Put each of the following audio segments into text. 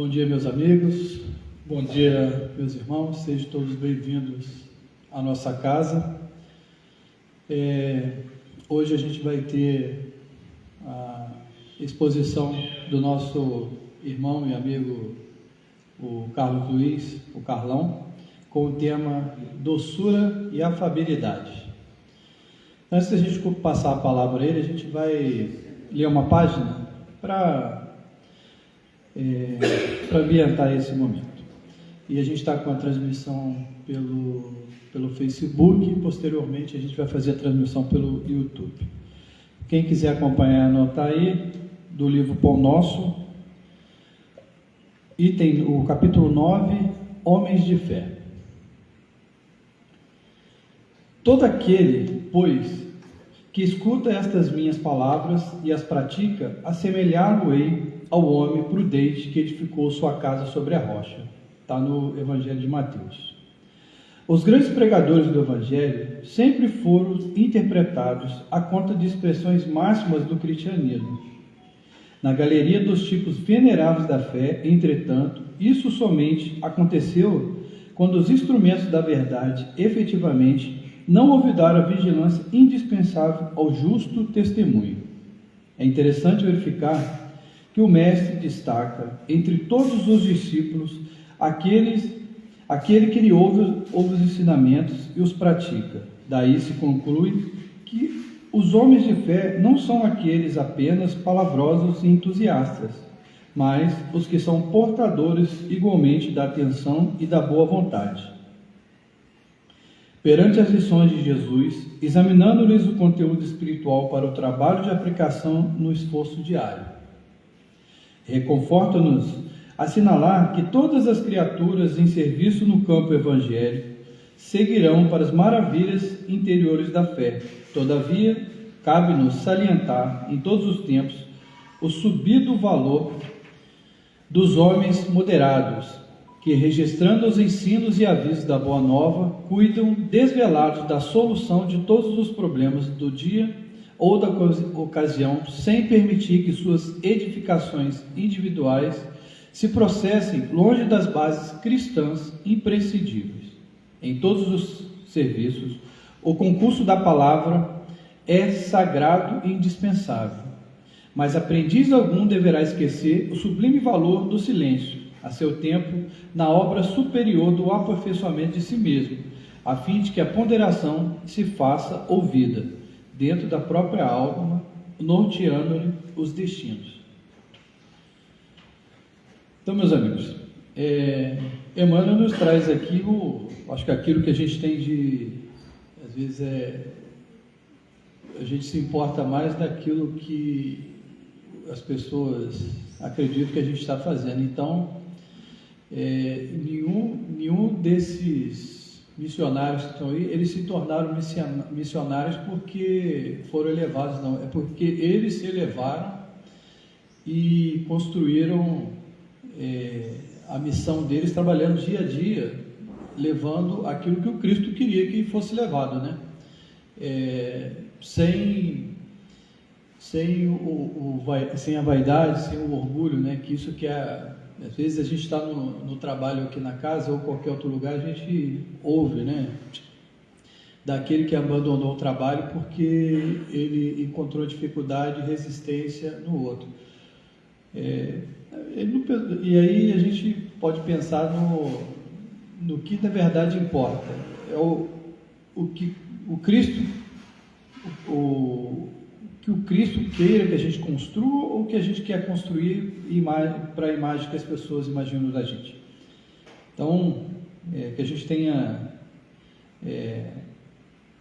Bom dia, meus amigos, bom dia, meus irmãos, sejam todos bem-vindos à nossa casa. Hoje a gente vai ter a exposição do nosso irmão e amigo, o Carlos Luiz, o Carlão, com o tema doçura e afabilidade. Antes da gente passar a palavra a ele, a gente vai ler uma página para ambientar esse momento. E a gente está com a transmissão pelo Facebook e posteriormente a gente vai fazer a transmissão pelo YouTube. Quem quiser acompanhar, anotar aí, do livro Pão Nosso, item, o capítulo 9, Homens de Fé. Todo aquele, pois, que escuta estas minhas palavras e as pratica, assemelhá-lo-ei ao homem prudente que edificou sua casa sobre a rocha. Está no Evangelho de Mateus. Os grandes pregadores do Evangelho sempre foram interpretados à conta de expressões máximas do cristianismo. Na galeria dos tipos veneráveis da fé, entretanto, isso somente aconteceu quando os instrumentos da verdade, efetivamente, não olvidaram a vigilância indispensável ao justo testemunho. É interessante verificar que o Mestre destaca, entre todos os discípulos, aquele que lhe ouve os ensinamentos e os pratica. Daí se conclui que os homens de fé não são aqueles apenas palavrosos e entusiastas, mas os que são portadores igualmente da atenção e da boa vontade. Perante as lições de Jesus, examinando-lhes o conteúdo espiritual para o trabalho de aplicação no esforço diário. Reconforta-nos assinalar que todas as criaturas em serviço no campo evangélico seguirão para as maravilhas interiores da fé. Todavia, cabe-nos salientar em todos os tempos o subido valor dos homens moderados, que, registrando os ensinos e avisos da Boa Nova, cuidam desvelados da solução de todos os problemas do dia ou da ocasião, sem permitir que suas edificações individuais se processem longe das bases cristãs imprescindíveis. Em todos os serviços, o concurso da palavra é sagrado e indispensável, mas aprendiz algum deverá esquecer o sublime valor do silêncio, a seu tempo, na obra superior do aperfeiçoamento de si mesmo, a fim de que a ponderação se faça ouvida dentro da própria alma, norteando-lhe os destinos. Então, meus amigos, Emmanuel nos traz aqui acho que aquilo que a gente tem de, às vezes a gente se importa mais daquilo que as pessoas acreditam que a gente está fazendo. Então, nenhum desses missionários que estão aí, eles se tornaram missionários porque foram elevados, não, é porque eles se elevaram e construíram a missão deles, trabalhando dia a dia, levando aquilo que o Cristo queria que fosse levado, né? Sem a vaidade, sem o orgulho, né? Que isso que às vezes a gente está no trabalho aqui na casa ou qualquer outro lugar, a gente ouve, né, daquele que abandonou o trabalho porque ele encontrou dificuldade e resistência no outro. E aí a gente pode pensar no que na verdade importa. É o que o Cristo queira que a gente construa ou que a gente quer construir para a imagem que as pessoas imaginam da gente. Então, que a gente tenha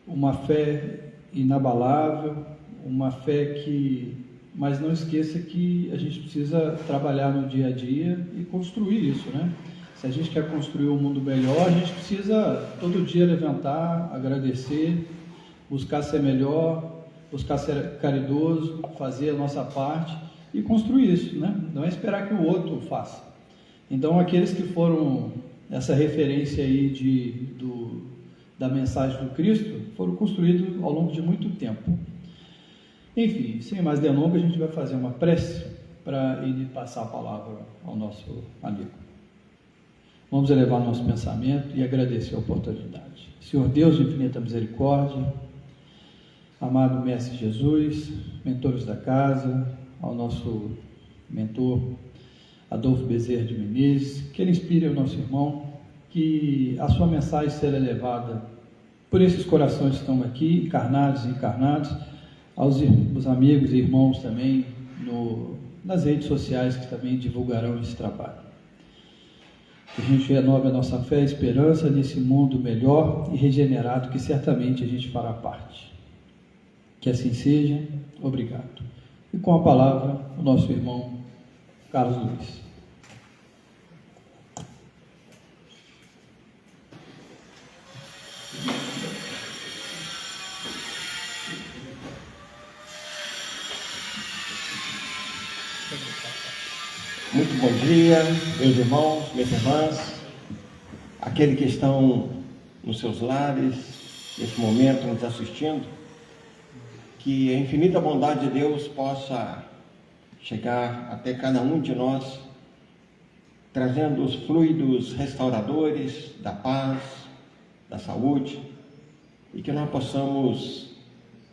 uma fé inabalável, uma fé mas não esqueça que a gente precisa trabalhar no dia a dia e construir isso, né? Se a gente quer construir um mundo melhor, a gente precisa todo dia levantar, agradecer, buscar ser melhor, buscar ser caridoso, fazer a nossa parte e construir isso, né? Não é esperar que o outro faça. Então, aqueles que foram essa referência aí da mensagem do Cristo foram construídos ao longo de muito tempo. Enfim, sem mais delongas, a gente vai fazer uma prece para ele passar a palavra ao nosso amigo. Vamos elevar nosso pensamento e agradecer a oportunidade. Senhor Deus de infinita misericórdia, amado Mestre Jesus, mentores da casa, ao nosso mentor Adolfo Bezerra de Menezes, que ele inspire o nosso irmão, que a sua mensagem seja levada por esses corações que estão aqui, encarnados e encarnados, aos amigos e irmãos também nas redes sociais que também divulgarão esse trabalho. Que a gente renove a nossa fé e esperança nesse mundo melhor e regenerado que certamente a gente fará parte. Que assim seja. Obrigado. E com a palavra, o nosso irmão Carlos Luiz. Muito bom dia, meus irmãos, minhas irmãs, aqueles que estão nos seus lares, nesse momento nos assistindo, que a infinita bondade de Deus possa chegar até cada um de nós, trazendo os fluidos restauradores da paz, da saúde, e que nós possamos,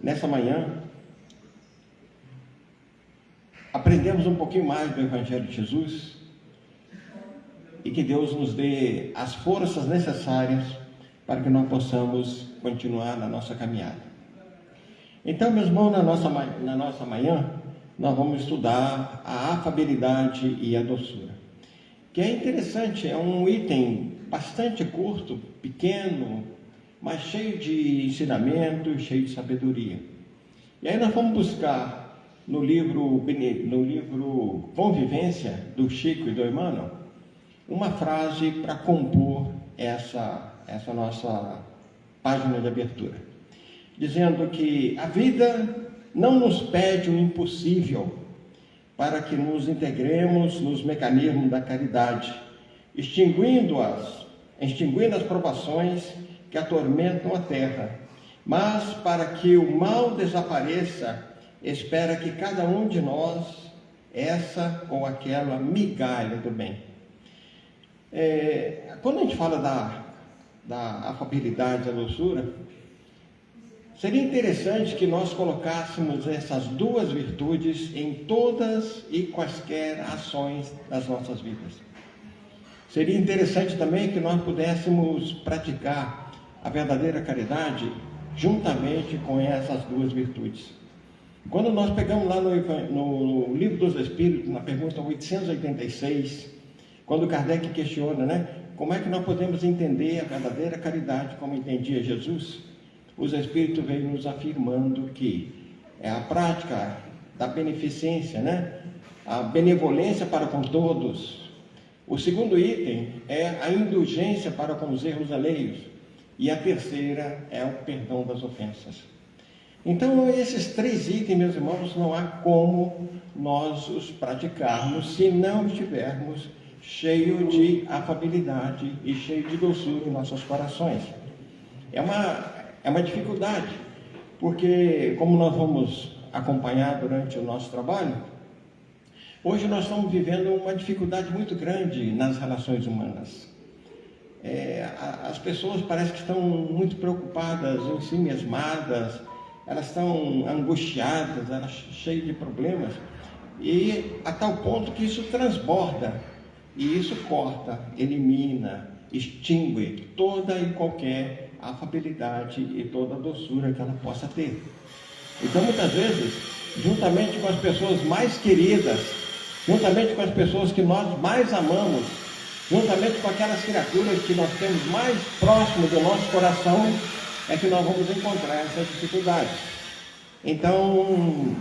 nessa manhã, aprendermos um pouquinho mais do Evangelho de Jesus e que Deus nos dê as forças necessárias para que nós possamos continuar na nossa caminhada. Então, meus irmãos, na nossa manhã, nós vamos estudar a afabilidade e a doçura, que é interessante, é um item bastante curto, pequeno, mas cheio de ensinamento, cheio de sabedoria. E aí nós vamos buscar no livro Convivência, do Chico e do Emmanuel, uma frase para compor essa nossa página de abertura, dizendo que a vida não nos pede o impossível para que nos integremos nos mecanismos da caridade, extinguindo as provações que atormentam a terra, mas para que o mal desapareça, espera que cada um de nós, essa ou aquela migalha do bem. Quando a gente fala da afabilidade, da doçura, seria interessante que nós colocássemos essas duas virtudes em todas e quaisquer ações das nossas vidas. Seria interessante também que nós pudéssemos praticar a verdadeira caridade juntamente com essas duas virtudes. Quando nós pegamos lá no Livro dos Espíritos, na pergunta 886, quando Kardec questiona, como é que nós podemos entender a verdadeira caridade como entendia Jesus, os Espíritos vêm nos afirmando que é a prática da beneficência, a benevolência para com todos. O segundo item é a indulgência para com os erros alheios. E a terceira é o perdão das ofensas. Então, esses três itens, meus irmãos, não há como nós os praticarmos se não estivermos cheios de afabilidade e cheios de doçura em nossos corações. É uma dificuldade, porque, como nós vamos acompanhar durante o nosso trabalho, hoje nós estamos vivendo uma dificuldade muito grande nas relações humanas. As pessoas parecem que estão muito preocupadas, em si mesmadas, elas estão angustiadas, elas cheias de problemas, e a tal ponto que isso transborda, e isso corta, elimina, extingue toda e qualquer afabilidade e toda a doçura que ela possa ter. Então, muitas vezes, juntamente com as pessoas mais queridas, juntamente com as pessoas que nós mais amamos, juntamente com aquelas criaturas que nós temos mais próximo do nosso coração, é que nós vamos encontrar essas dificuldades. Então,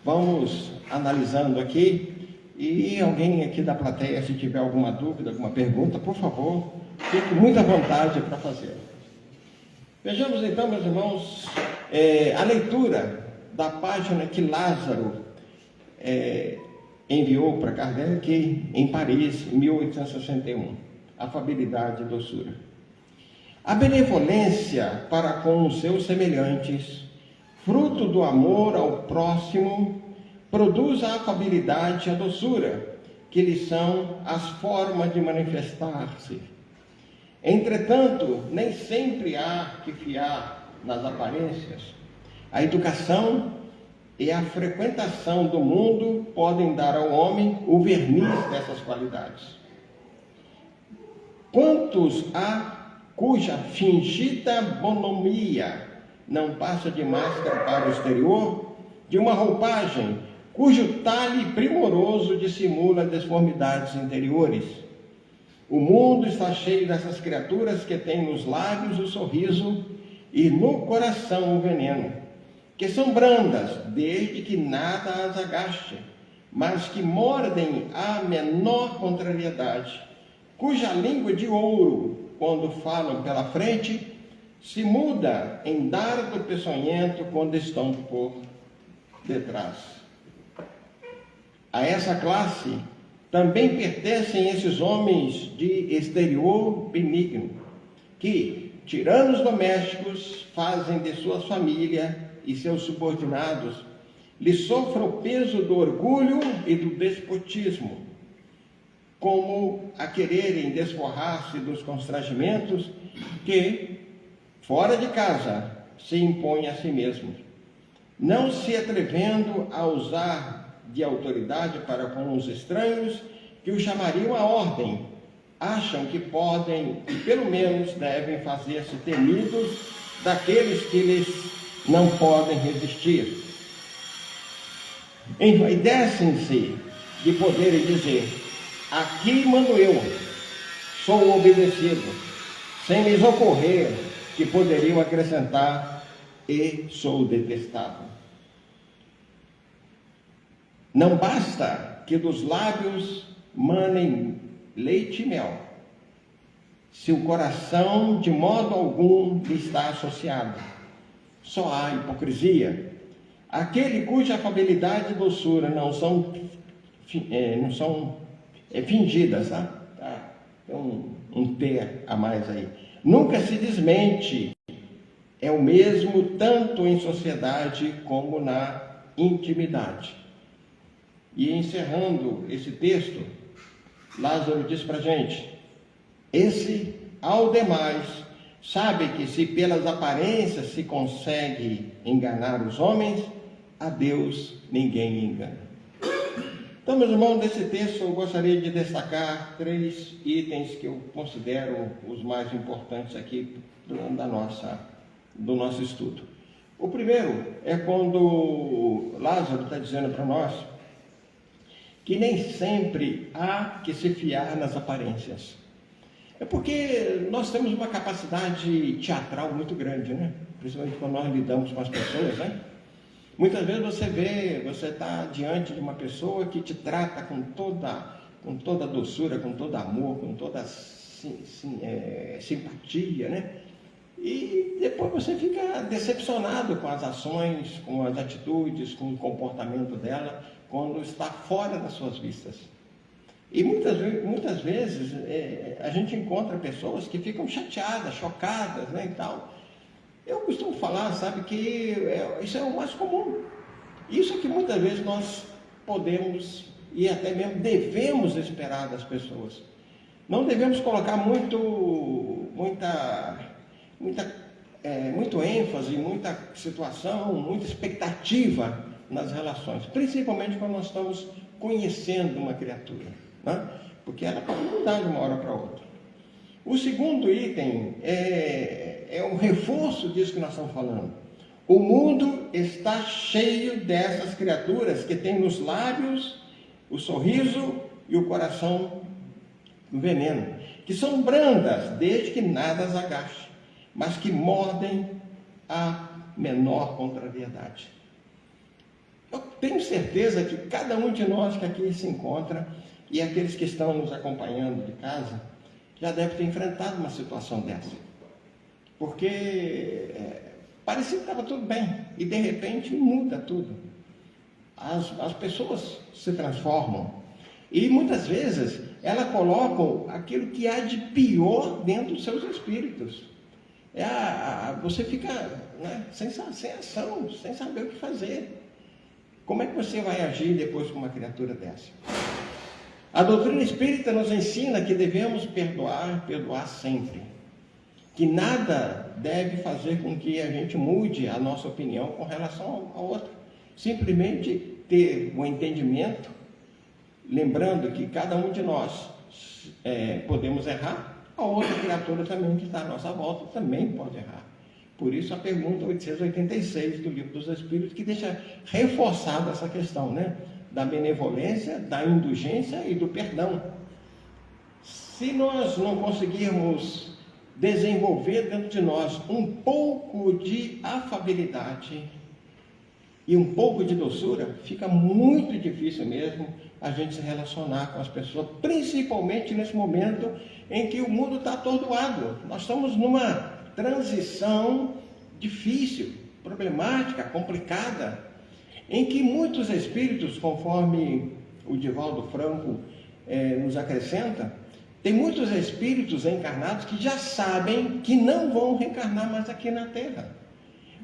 vamos analisando aqui, e alguém aqui da plateia, se tiver alguma dúvida, alguma pergunta, por favor, fique muito à vontade para fazer. Vejamos então, meus irmãos, a leitura da página que Lázaro enviou para Kardec em Paris, em 1861, afabilidade e doçura. A benevolência para com os seus semelhantes, fruto do amor ao próximo, produz a afabilidade e a doçura, que lhes são as formas de manifestar-se. Entretanto, nem sempre há que fiar nas aparências. A educação e a frequentação do mundo podem dar ao homem o verniz dessas qualidades. Quantos há cuja fingida bonomia não passa de máscara para o exterior, de uma roupagem cujo talhe primoroso dissimula deformidades interiores? O mundo está cheio dessas criaturas que têm nos lábios o sorriso e no coração o veneno, que são brandas, desde que nada as agaste, mas que mordem a menor contrariedade, cuja língua de ouro, quando falam pela frente, se muda em dardo peçonhento quando estão por detrás. A essa classe também pertencem esses homens de exterior benigno, que, tiranos domésticos, fazem de sua família e seus subordinados lhes sofra o peso do orgulho e do despotismo, como a quererem desforrar-se dos constrangimentos que, fora de casa, se impõem a si mesmos, não se atrevendo a usar de autoridade para com os estranhos que o chamariam à ordem, acham que podem e pelo menos devem fazer-se temidos daqueles que lhes não podem resistir. Envaidecem-se de poderem dizer: aqui mando eu, sou obedecido, sem lhes ocorrer que poderiam acrescentar: e sou detestado. Não basta que dos lábios manem leite e mel, se o coração de modo algum lhe está associado. Só há hipocrisia. Aquele cuja afabilidade e doçura não são fingidas, tá? Tem um T a mais aí. Nunca se desmente. É o mesmo tanto em sociedade como na intimidade. E encerrando esse texto, Lázaro diz para a gente: esse, ao demais, sabe que se pelas aparências se consegue enganar os homens, a Deus ninguém engana. Então, meus irmãos, nesse texto eu gostaria de destacar 3 itens que eu considero os mais importantes aqui do nosso estudo. O primeiro é quando Lázaro está dizendo para nós que nem sempre há que se fiar nas aparências. É porque nós temos uma capacidade teatral muito grande, né? Principalmente quando nós lidamos com as pessoas, né? Muitas vezes você está diante de uma pessoa que te trata com toda doçura, com todo amor, com toda simpatia, né? E depois você fica decepcionado com as ações, com as atitudes, com o comportamento dela, quando está fora das suas vistas. E muitas vezes a gente encontra pessoas que ficam chateadas, chocadas, né, e tal. Eu costumo falar, sabe, que isso é o mais comum. Isso é que muitas vezes nós podemos e até mesmo devemos esperar das pessoas. Não devemos colocar muito ênfase, muita situação, muita expectativa nas relações, principalmente quando nós estamos conhecendo uma criatura, né? Porque ela pode mudar de uma hora para outra. O segundo item é um reforço disso que nós estamos falando. O mundo está cheio dessas criaturas que têm nos lábios o sorriso e o coração o veneno, que são brandas desde que nada as agache, mas que mordem a menor contrariedade. Eu tenho certeza que cada um de nós que aqui se encontra e aqueles que estão nos acompanhando de casa já deve ter enfrentado uma situação dessa. Porque parecia que estava tudo bem e de repente muda tudo. As pessoas se transformam e muitas vezes elas colocam aquilo que há de pior dentro dos seus espíritos. Você fica, né, sem ação, sem saber o que fazer. Como é que você vai agir depois com uma criatura dessa? A doutrina espírita nos ensina que devemos perdoar sempre. Que nada deve fazer com que a gente mude a nossa opinião com relação a outra. Simplesmente ter um entendimento, lembrando que cada um de nós podemos errar, a outra criatura também que está à nossa volta também pode errar. Por isso a pergunta 886 do Livro dos Espíritos, que deixa reforçada essa questão, né? Da benevolência, da indulgência e do perdão. Se nós não conseguirmos desenvolver dentro de nós um pouco de afabilidade e um pouco de doçura, fica muito difícil mesmo a gente se relacionar com as pessoas, principalmente nesse momento em que o mundo está atordoado. Nós estamos numa transição difícil, problemática, complicada, em que muitos espíritos, conforme o Divaldo Franco nos acrescenta, tem muitos espíritos encarnados que já sabem que não vão reencarnar mais aqui na Terra.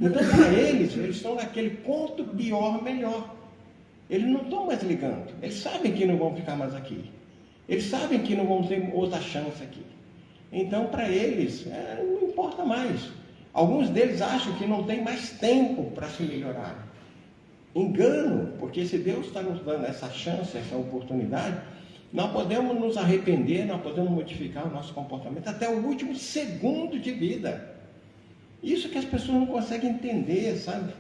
Então, para eles estão naquele ponto pior, melhor. Eles não estão mais ligando. Eles sabem que não vão ficar mais aqui. Eles sabem que não vão ter outra chance aqui. Então, para eles, não importa mais. Alguns deles acham que não tem mais tempo para se melhorar. Engano, porque se Deus está nos dando essa chance, essa oportunidade, nós podemos nos arrepender, nós podemos modificar o nosso comportamento até o último segundo de vida. Isso que as pessoas não conseguem entender, sabe?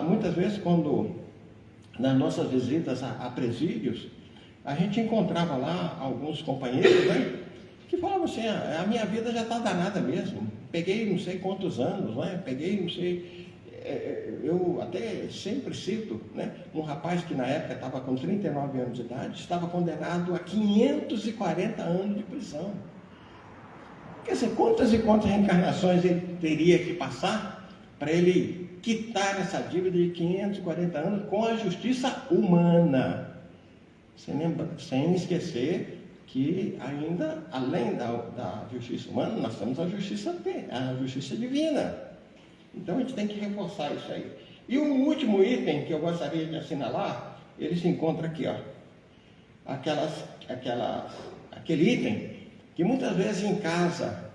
Muitas vezes, quando nas nossas visitas a presídios, a gente encontrava lá alguns companheiros, né, que falavam assim: a minha vida já está danada mesmo, peguei não sei quantos anos, né, peguei não sei... Eu até sempre cito, né, um rapaz que na época estava com 39 anos de idade, estava condenado a 540 anos de prisão. Quer dizer, quantas e quantas reencarnações ele teria que passar para ele quitar essa dívida de 540 anos com a justiça humana? Sem esquecer que ainda, além da justiça humana, nós temos a justiça divina. Então a gente tem que reforçar isso aí. E o último item que eu gostaria de assinalar, ele se encontra aqui, ó. Aquele item que muitas vezes em casa,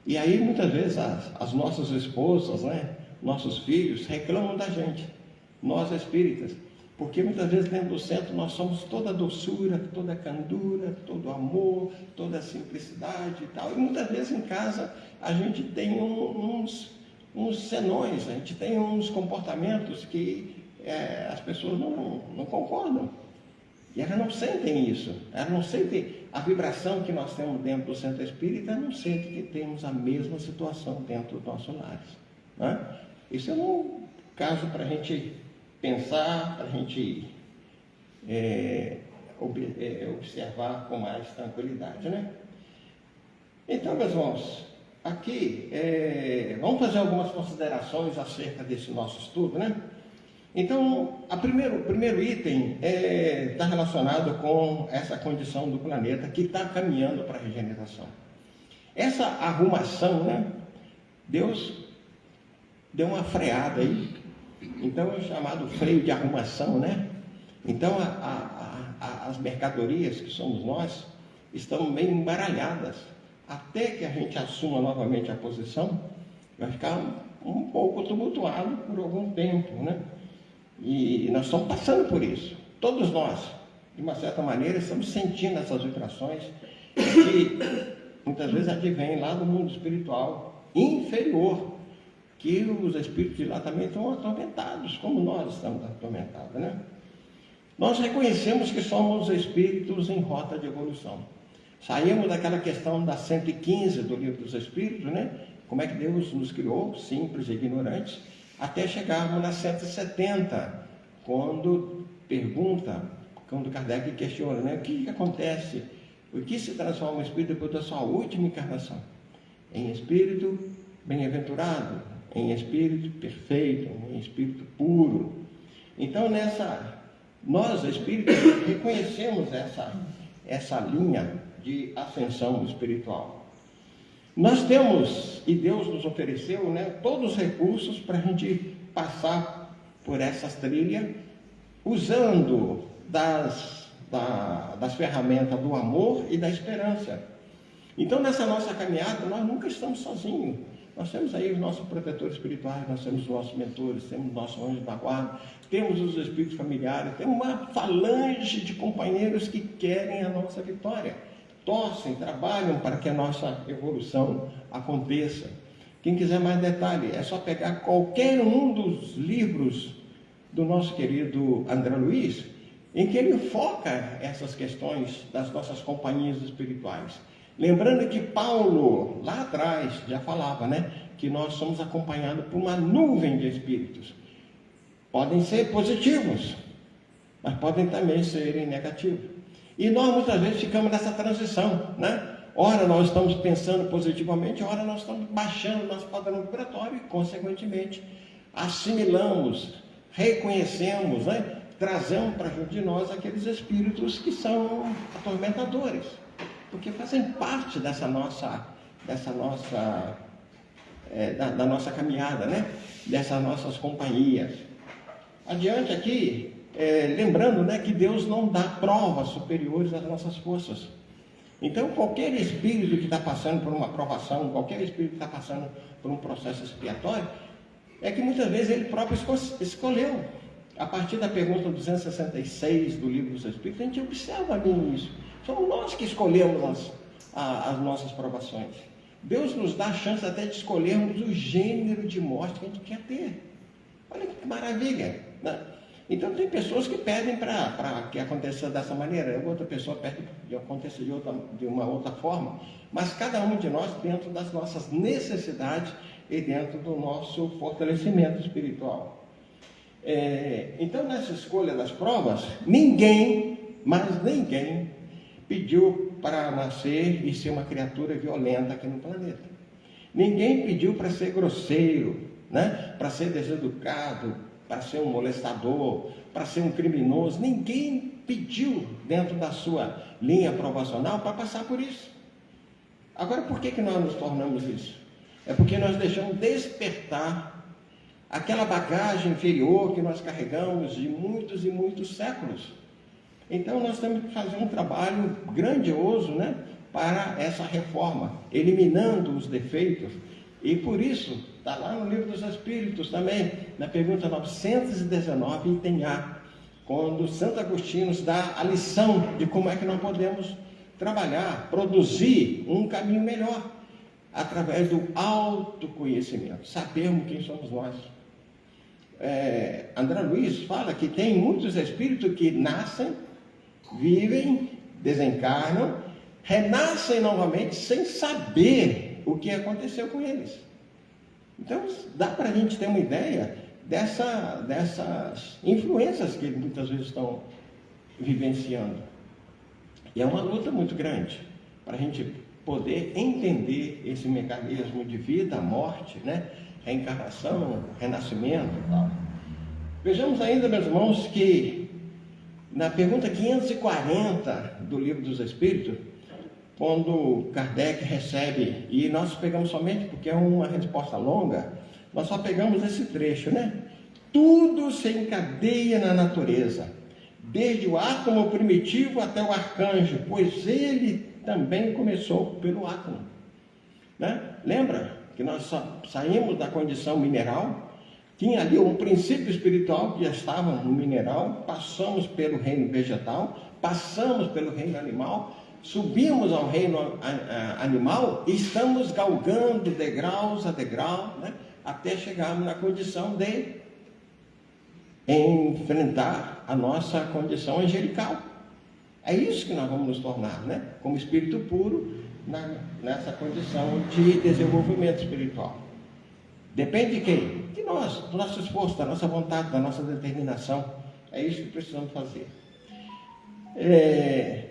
e aí muitas vezes as nossas esposas, né, nossos filhos reclamam da gente, nós espíritas, porque muitas vezes dentro do centro nós somos toda doçura, toda candura, todo amor, toda simplicidade e tal. E muitas vezes em casa a gente tem uns senões, a gente tem uns comportamentos que as pessoas não concordam. E elas não sentem isso, elas não sentem a vibração que nós temos dentro do centro espírita, não sentem que temos a mesma situação dentro dos nossos lares. Né? Isso é um caso para a gente pensar, para a gente observar com mais tranquilidade. Né? Então, meus irmãos, aqui vamos fazer algumas considerações acerca desse nosso estudo, né? Então, o primeiro item está relacionado com essa condição do planeta que está caminhando para a regeneração. Essa arrumação, né? Deus deu uma freada aí, então é chamado freio de arrumação, né? Então, as mercadorias que somos nós estão meio embaralhadas. Até que a gente assuma novamente a posição, vai ficar um pouco tumultuado por algum tempo, né? E nós estamos passando por isso. Todos nós, de uma certa maneira, estamos sentindo essas vibrações que muitas vezes advêm lá do mundo espiritual inferior, que os espíritos de lá também estão atormentados, como nós estamos atormentados, né? Nós reconhecemos que somos espíritos em rota de evolução. Saímos daquela questão da 115 do Livro dos Espíritos, né? Como é que Deus nos criou, simples e ignorantes, até chegarmos na 170, quando Kardec questiona, né? O que acontece, o que se transforma o espírito depois da sua última encarnação? Em espírito bem-aventurado, em espírito perfeito, em espírito puro. Então, nós espíritos reconhecemos essa linha de ascensão espiritual. Nós temos, e Deus nos ofereceu, né, todos os recursos para a gente passar por essas trilhas usando das ferramentas do amor e da esperança. Então, nessa nossa caminhada, nós nunca estamos sozinhos. Nós temos aí os nossos protetores espirituais, nós temos os nossos mentores, temos os nossos anjos da guarda, temos os espíritos familiares, temos uma falange de companheiros que querem a nossa vitória, torcem, trabalham para que a nossa evolução aconteça. Quem quiser mais detalhe, é só pegar qualquer um dos livros do nosso querido André Luiz, em que ele foca essas questões das nossas companhias espirituais. Lembrando que Paulo, lá atrás, já falava, né, que nós somos acompanhados por uma nuvem de espíritos. Podem ser positivos, mas podem também serem negativos. E nós muitas vezes ficamos nessa transição, né? Ora nós estamos pensando positivamente, ora nós estamos baixando o nosso padrão vibratório e, consequentemente, assimilamos, reconhecemos, né? Trazemos para junto de nós aqueles espíritos que são atormentadores, porque fazem parte da nossa caminhada, né? Dessas nossas companhias. Adiante aqui, lembrando, né, que Deus não dá provas superiores às nossas forças. Então, qualquer espírito que está passando por uma provação, qualquer espírito que está passando por um processo expiatório, é que muitas vezes ele próprio escolheu. A partir da pergunta 266 do Livro dos Espíritos, a gente observa bem isso. Somos nós que escolhemos as nossas provações. Deus nos dá a chance até de escolhermos o gênero de morte que a gente quer ter. Olha que maravilha, né? Então tem pessoas que pedem para que aconteça dessa maneira, outra pessoa pede que aconteça de uma outra forma, mas cada um de nós dentro das nossas necessidades e dentro do nosso fortalecimento espiritual. Então, nessa escolha das provas, ninguém pediu para nascer e ser uma criatura violenta aqui no planeta. Ninguém pediu para ser grosseiro, né? Para ser deseducado, para ser um molestador, para ser um criminoso. Ninguém pediu dentro da sua linha provacional para passar por isso. Agora, por que nós nos tornamos isso? É porque nós deixamos despertar aquela bagagem inferior que nós carregamos de muitos e muitos séculos. Então, nós temos que fazer um trabalho grandioso, né, para essa reforma, eliminando os defeitos. E por isso, está lá no Livro dos Espíritos também, na pergunta 919, item A, quando Santo Agostinho nos dá a lição de como é que nós podemos trabalhar, produzir um caminho melhor, através do autoconhecimento, sabermos quem somos nós. André Luiz fala que tem muitos espíritos que nascem, vivem, desencarnam, renascem novamente sem saber o que aconteceu com eles. Então, dá para a gente ter uma ideia dessas influências que eles muitas vezes estão vivenciando. E é uma luta muito grande para a gente poder entender esse mecanismo de vida, morte, né? Reencarnação, renascimento e tal. Vejamos ainda, meus irmãos, que na pergunta 540 do Livro dos Espíritos, quando Kardec recebe, e nós pegamos somente, porque é uma resposta longa, nós só pegamos esse trecho, né? Tudo se encadeia na natureza, desde o átomo primitivo até o arcanjo, pois ele também começou pelo átomo, né? Lembra que nós saímos da condição mineral, tinha ali um princípio espiritual que já estava no mineral, passamos pelo reino vegetal, passamos pelo reino animal, subimos ao reino animal e estamos galgando degraus a degrau, né, até chegarmos na condição de enfrentar a nossa condição angelical. É isso que nós vamos nos tornar, né, como espírito puro, nessa condição de desenvolvimento espiritual. Depende de quem? De nós, do nosso esforço, da nossa vontade, da nossa determinação. É isso que precisamos fazer.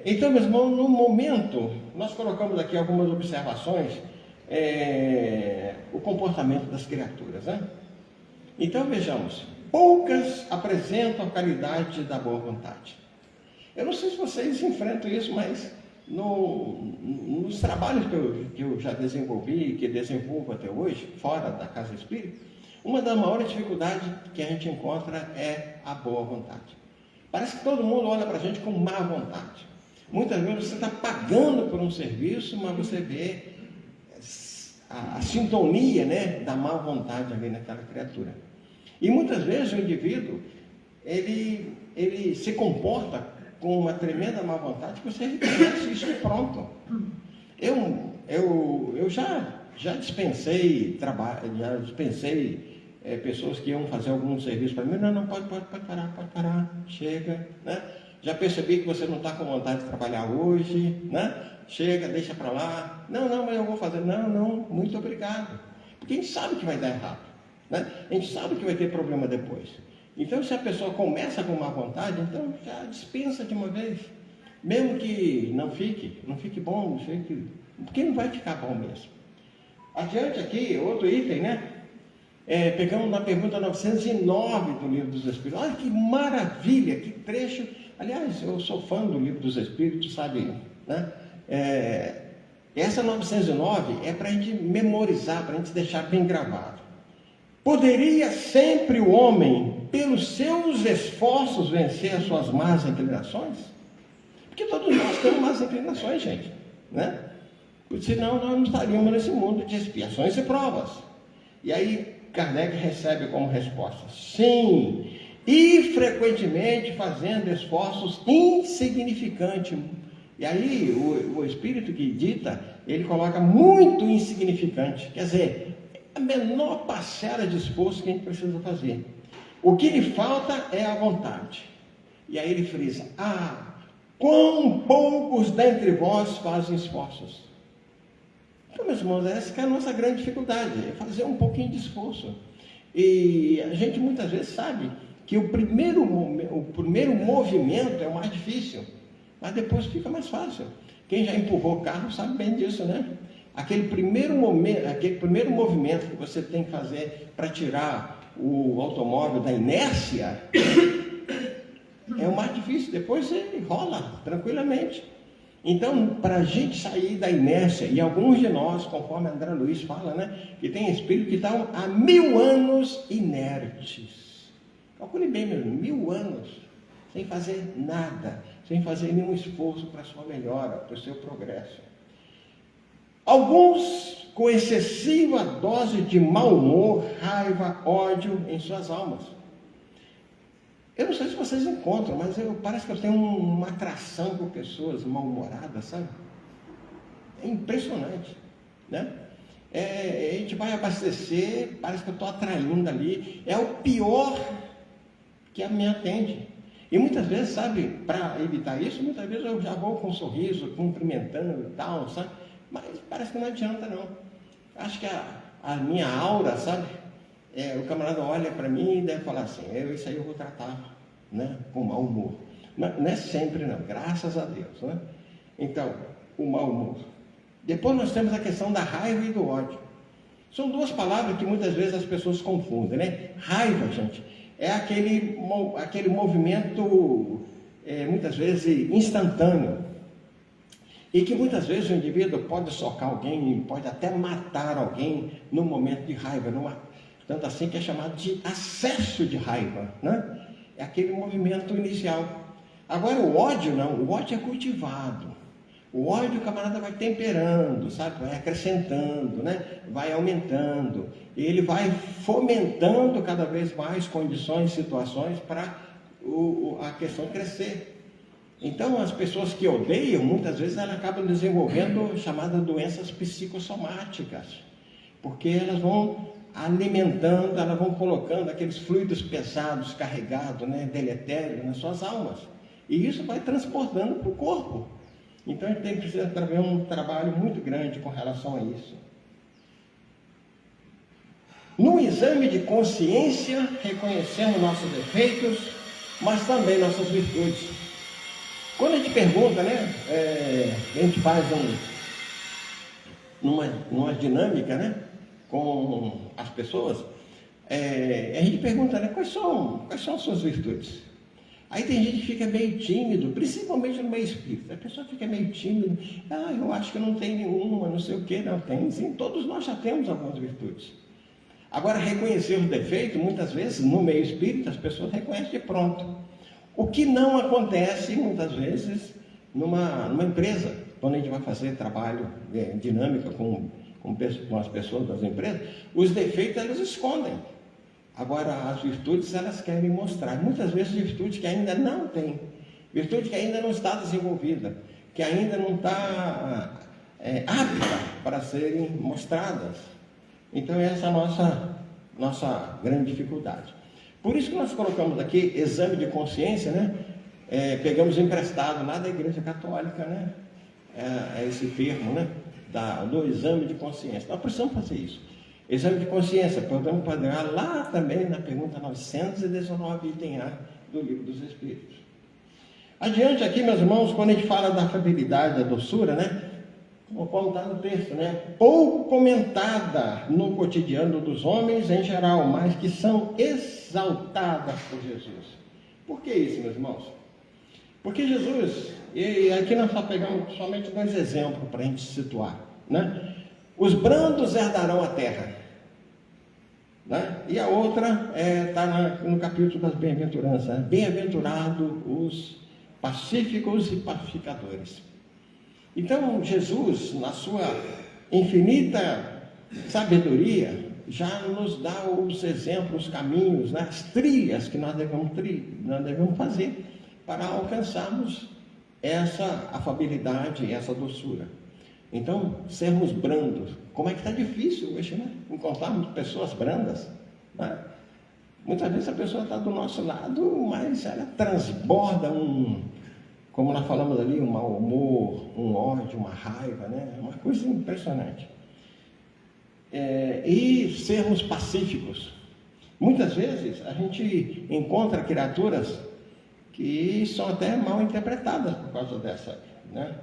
Então, meus irmãos, no momento, nós colocamos aqui algumas observações, o comportamento das criaturas, né? Então, vejamos, poucas apresentam a qualidade da boa vontade. Eu não sei se vocês enfrentam isso, mas nos trabalhos que eu já desenvolvi, que desenvolvo até hoje, fora da Casa Espírita, uma das maiores dificuldades que a gente encontra é a boa vontade. Parece que todo mundo olha para a gente com má vontade. Muitas vezes você está pagando por um serviço, mas você vê a sintonia, né, da má vontade ali naquela criatura. E muitas vezes o indivíduo, ele se comporta com uma tremenda má vontade, que você reconhece isso e pronto. Eu já dispensei trabalho, já dispensei pessoas que iam fazer algum serviço para mim. Não, pode parar, chega, né? Já percebi que você não está com vontade de trabalhar hoje, né? Chega, deixa para lá. Não, mas eu vou fazer. Não, muito obrigado. Porque a gente sabe que vai dar errado, né? A gente sabe que vai ter problema depois. Então, se a pessoa começa com má vontade, então já dispensa de uma vez. Mesmo que não fique bom, porque não vai ficar bom mesmo. Adiante aqui, outro item, né? Pegamos na pergunta 909 do Livro dos Espíritos. Olha que maravilha, que trecho. Aliás, eu sou fã do Livro dos Espíritos, sabe, né? Essa 909 é para a gente memorizar, para a gente deixar bem gravado. Poderia sempre o homem, pelos seus esforços, vencer as suas más inclinações? Porque todos nós temos más inclinações, gente, né? Porque senão nós não estaríamos nesse mundo de expiações e provas. E aí Kardec recebe como resposta: sim, e frequentemente fazendo esforços insignificantes. E aí o Espírito que dita, ele coloca muito insignificante, quer dizer, a menor parcela de esforço que a gente precisa fazer. O que lhe falta é a vontade. E aí ele frisa: quão poucos dentre vós fazem esforços. Então, meus irmãos, essa que é a nossa grande dificuldade, é fazer um pouquinho de esforço. E a gente muitas vezes sabe que o primeiro movimento é o mais difícil, mas depois fica mais fácil. Quem já empurrou o carro sabe bem disso, né? Aquele primeiro movimento que você tem que fazer para tirar o automóvel da inércia é o mais difícil, depois ele rola tranquilamente. Então, para a gente sair da inércia, e alguns de nós, conforme André Luiz fala, né, que tem espírito que estão há 1000 anos inertes. Calcule bem, meu irmão, 1000 anos, sem fazer nada, sem fazer nenhum esforço para a sua melhora, para o seu progresso. Alguns com excessiva dose de mau humor, raiva, ódio em suas almas. Eu não sei se vocês encontram, mas parece que eu tenho uma atração por pessoas mal-humoradas, sabe? É impressionante, né? A gente vai abastecer, parece que eu estou atraindo ali. É o pior que me atende. E muitas vezes, sabe, para evitar isso, muitas vezes eu já vou com um sorriso, cumprimentando e tal, sabe? Mas parece que não adianta, não. Acho que a minha aura, sabe? O camarada olha para mim e deve falar assim: isso aí eu vou tratar, né, com mau humor. Mas não é sempre, não, graças a Deus, né? Então, o mau humor. Depois nós temos a questão da raiva e do ódio. São duas palavras que muitas vezes as pessoas confundem, né? Raiva, gente, é aquele movimento, muitas vezes, instantâneo. E que muitas vezes o indivíduo pode socar alguém, pode até matar alguém no momento de raiva, tanto assim que é chamado de acesso de raiva, né? É aquele movimento inicial. Agora o ódio não, o ódio é cultivado. O ódio o camarada vai temperando, sabe? Vai acrescentando, né? Vai aumentando. E ele vai fomentando cada vez mais condições, situações para a questão crescer. Então as pessoas que odeiam, muitas vezes elas acabam desenvolvendo chamadas doenças psicossomáticas. Porque elas vão alimentando, elas vão colocando aqueles fluidos pesados, carregados, né, deletérios nas suas almas. E isso vai transportando para o corpo. Então a gente precisa fazer um trabalho muito grande com relação a isso. No exame de consciência, reconhecemos nossos defeitos, mas também nossas virtudes. Quando a gente pergunta, né, a gente faz numa dinâmica, né, com as pessoas, a gente pergunta, né, quais são as suas virtudes? Aí tem gente que fica meio tímido, principalmente no meio espírita. A pessoa fica meio tímida, eu acho que não tem nenhuma, não sei o que, não tem. Sim, todos nós já temos algumas virtudes. Agora, reconhecer os defeitos, muitas vezes, no meio espírita, as pessoas reconhecem de pronto. O que não acontece, muitas vezes, numa empresa, quando a gente vai fazer trabalho dinâmico com as pessoas das empresas, os defeitos elas escondem. Agora, as virtudes elas querem mostrar. Muitas vezes, virtudes que ainda não tem, virtude que ainda não está desenvolvida, que ainda não está apta para serem mostradas. Então, essa é a nossa grande dificuldade. Por isso que nós colocamos aqui exame de consciência, né? Pegamos emprestado lá da Igreja Católica, né? Esse termo, né? Do exame de consciência. Nós precisamos fazer isso. Exame de consciência, podemos pegar lá também na pergunta 919, item A do Livro dos Espíritos. Adiante aqui, meus irmãos, quando a gente fala da afabilidade, da doçura, né? Como está no texto, né? Pouco comentada no cotidiano dos homens em geral, mas que são exaltadas por Jesus. Por que isso, meus irmãos? Porque Jesus, e aqui nós só pegamos somente 2 exemplos para a gente se situar, né? Os brandos herdarão a terra, né? E a outra está no capítulo das bem-aventuranças, né? Bem-aventurados os pacíficos e pacificadores. Então, Jesus, na sua infinita sabedoria, já nos dá os exemplos, os caminhos, né? As trilhas que nós devemos fazer para alcançarmos essa afabilidade, essa doçura. Então, sermos brandos. Como é que está difícil hoje, né? Encontrarmos pessoas brandas, né? Muitas vezes a pessoa está do nosso lado, mas ela transborda como nós falamos ali, um mau humor, um ódio, uma raiva, né? Uma coisa impressionante. E sermos pacíficos. Muitas vezes a gente encontra criaturas que são até mal interpretadas por causa dessa, né?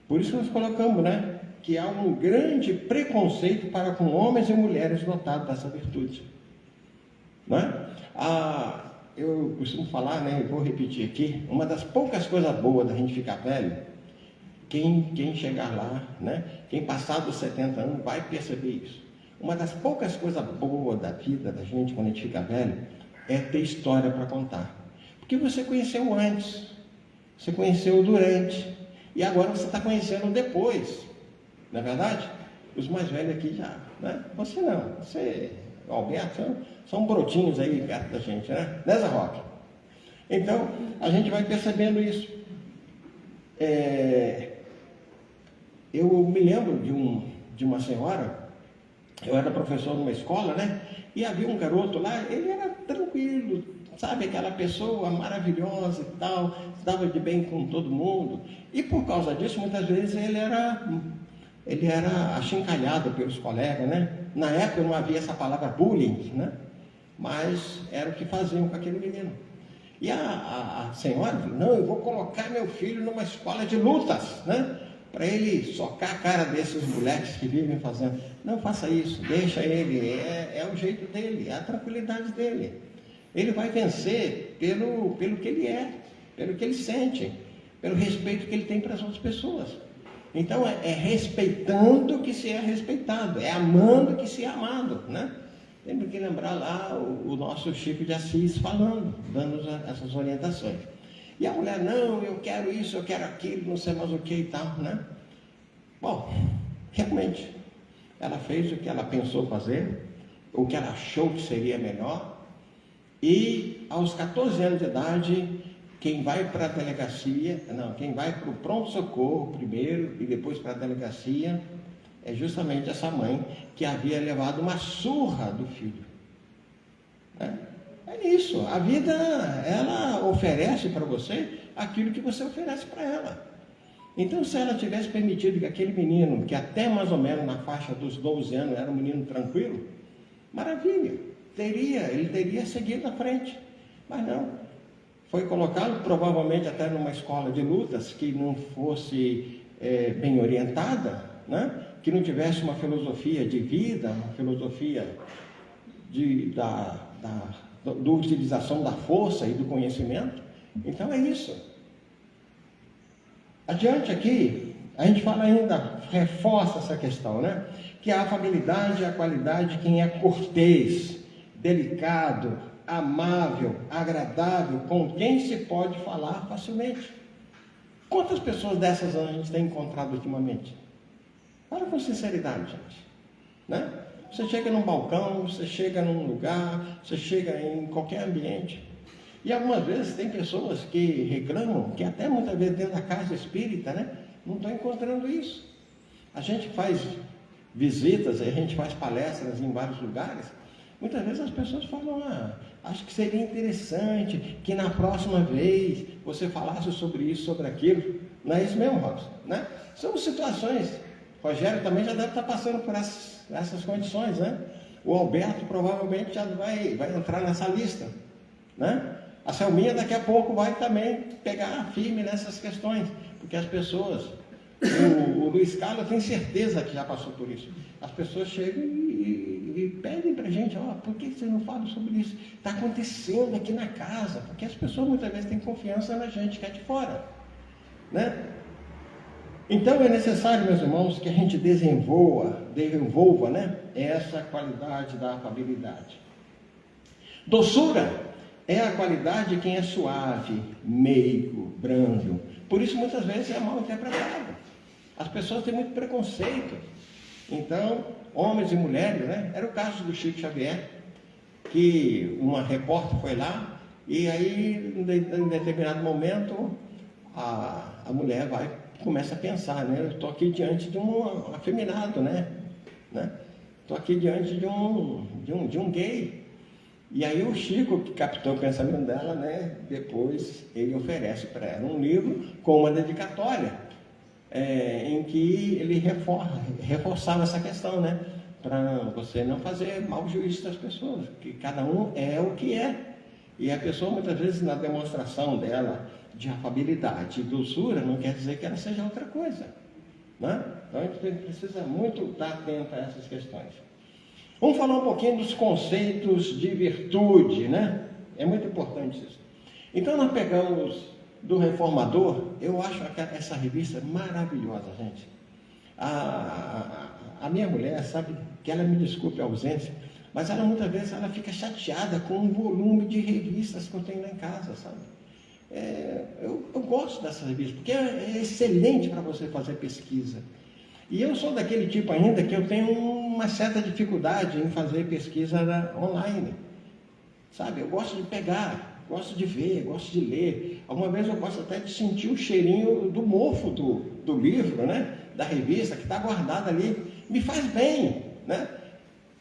Por isso nós colocamos, né, que há um grande preconceito para com homens e mulheres dotados dessa virtude, né? Eu costumo falar, né, eu vou repetir aqui, uma das poucas coisas boas da gente ficar velho, quem chegar lá, né, quem passar dos 70 anos vai perceber isso. Uma das poucas coisas boas da vida da gente quando a gente fica velho é ter história para contar. Porque você conheceu antes, você conheceu durante, e agora você está conhecendo depois. Não é verdade? Os mais velhos aqui já, né? Você não, você, o Alberto, são brotinhos aí perto da gente, né? Nessa roca. Então, a gente vai percebendo isso. Eu me lembro de uma senhora, eu era professor numa escola, né? E havia um garoto lá, ele era tranquilo, sabe? Aquela pessoa maravilhosa e tal, dava de bem com todo mundo. E por causa disso, muitas vezes ele era achincalhado pelos colegas, né? Na época não havia essa palavra bullying, né? Mas era o que faziam com aquele menino. E a senhora falou, não, eu vou colocar meu filho numa escola de lutas, né? Para ele socar a cara desses moleques que vivem fazendo. Não faça isso, deixa ele, é o jeito dele, é a tranquilidade dele. Ele vai vencer pelo que ele é, pelo que ele sente, pelo respeito que ele tem para as outras pessoas. Então, é respeitando que se é respeitado, é amando que se é amado, né? Temos que lembrar lá o nosso Chico de Assis falando, dando essas orientações. E a mulher, não, eu quero isso, eu quero aquilo, não sei mais o que e tal, né? Bom, realmente, ela fez o que ela pensou fazer, o que ela achou que seria melhor, e aos 14 anos de idade, quem vai para a delegacia, quem vai para o pronto-socorro primeiro e depois para a delegacia, é justamente essa mãe que havia levado uma surra do filho. É isso, a vida, ela oferece para você aquilo que você oferece para ela. Então, se ela tivesse permitido que aquele menino, que até mais ou menos na faixa dos 12 anos era um menino tranquilo, maravilha, ele teria seguido à frente, mas não. Foi colocado provavelmente até numa escola de lutas que não fosse bem orientada, né? Que não tivesse uma filosofia de vida, uma filosofia da utilização da força e do conhecimento. Então é isso. Adiante aqui, a gente fala ainda, reforça essa questão, que a afabilidade é a qualidade de quem é cortês, delicado, amável, agradável, com quem se pode falar facilmente. Quantas pessoas dessas a gente tem encontrado ultimamente? Fala com sinceridade, gente. Né? Você chega num balcão, você chega num lugar, você chega em qualquer ambiente. E algumas vezes tem pessoas que reclamam, que até muitas vezes dentro da casa espírita, né, não estão encontrando isso. A gente faz visitas, a gente faz palestras em vários lugares. Muitas vezes as pessoas falam, acho que seria interessante que na próxima vez você falasse sobre isso, sobre aquilo. Não é isso mesmo, Robson? Né? São situações. O Rogério também já deve estar passando por essas condições, né? O Alberto provavelmente já vai entrar nessa lista, né? A Selminha daqui a pouco vai também pegar firme nessas questões, porque as pessoas, o Luiz Carlos, eu tenho certeza que já passou por isso. As pessoas chegam e pedem para a gente, por que você não fala sobre isso? Está acontecendo aqui na casa, porque as pessoas muitas vezes têm confiança na gente que é de fora, né? Então é necessário, meus irmãos, que a gente desenvolva, né, essa qualidade da afabilidade. Doçura é a qualidade de quem é suave, meigo, brando. Por isso, muitas vezes, é mal interpretado. As pessoas têm muito preconceito. Então, homens e mulheres, né? Era o caso do Chico Xavier, que uma repórter foi lá, e aí, em determinado momento, a mulher começa a pensar, né? Eu estou aqui diante de um afeminado, né? Estou aqui diante de um gay. E aí o Chico, que captou o pensamento dela, né, depois ele oferece para ela um livro com uma dedicatória, em que ele reforçava essa questão, né, para você não fazer mau juízo das pessoas, que cada um é o que é. E a pessoa, muitas vezes, na demonstração dela de afabilidade e doçura, não quer dizer que ela seja outra coisa, né? Então a gente precisa muito estar atento a essas questões. Vamos falar um pouquinho dos conceitos de virtude, né? É muito importante isso. Então, nós pegamos do Reformador, eu acho essa revista maravilhosa, gente. A minha mulher, sabe, que ela me desculpe a ausência, mas ela muitas vezes ela fica chateada com o volume de revistas que eu tenho lá em casa, sabe? Eu gosto dessa revista, porque é excelente para você fazer pesquisa. E eu sou daquele tipo ainda que eu tenho uma certa dificuldade em fazer pesquisa online, sabe? Eu gosto de pegar, gosto de ver, gosto de ler. Alguma vez eu gosto até de sentir o cheirinho do mofo do livro, né? Da revista, que está guardada ali. Me faz bem, né?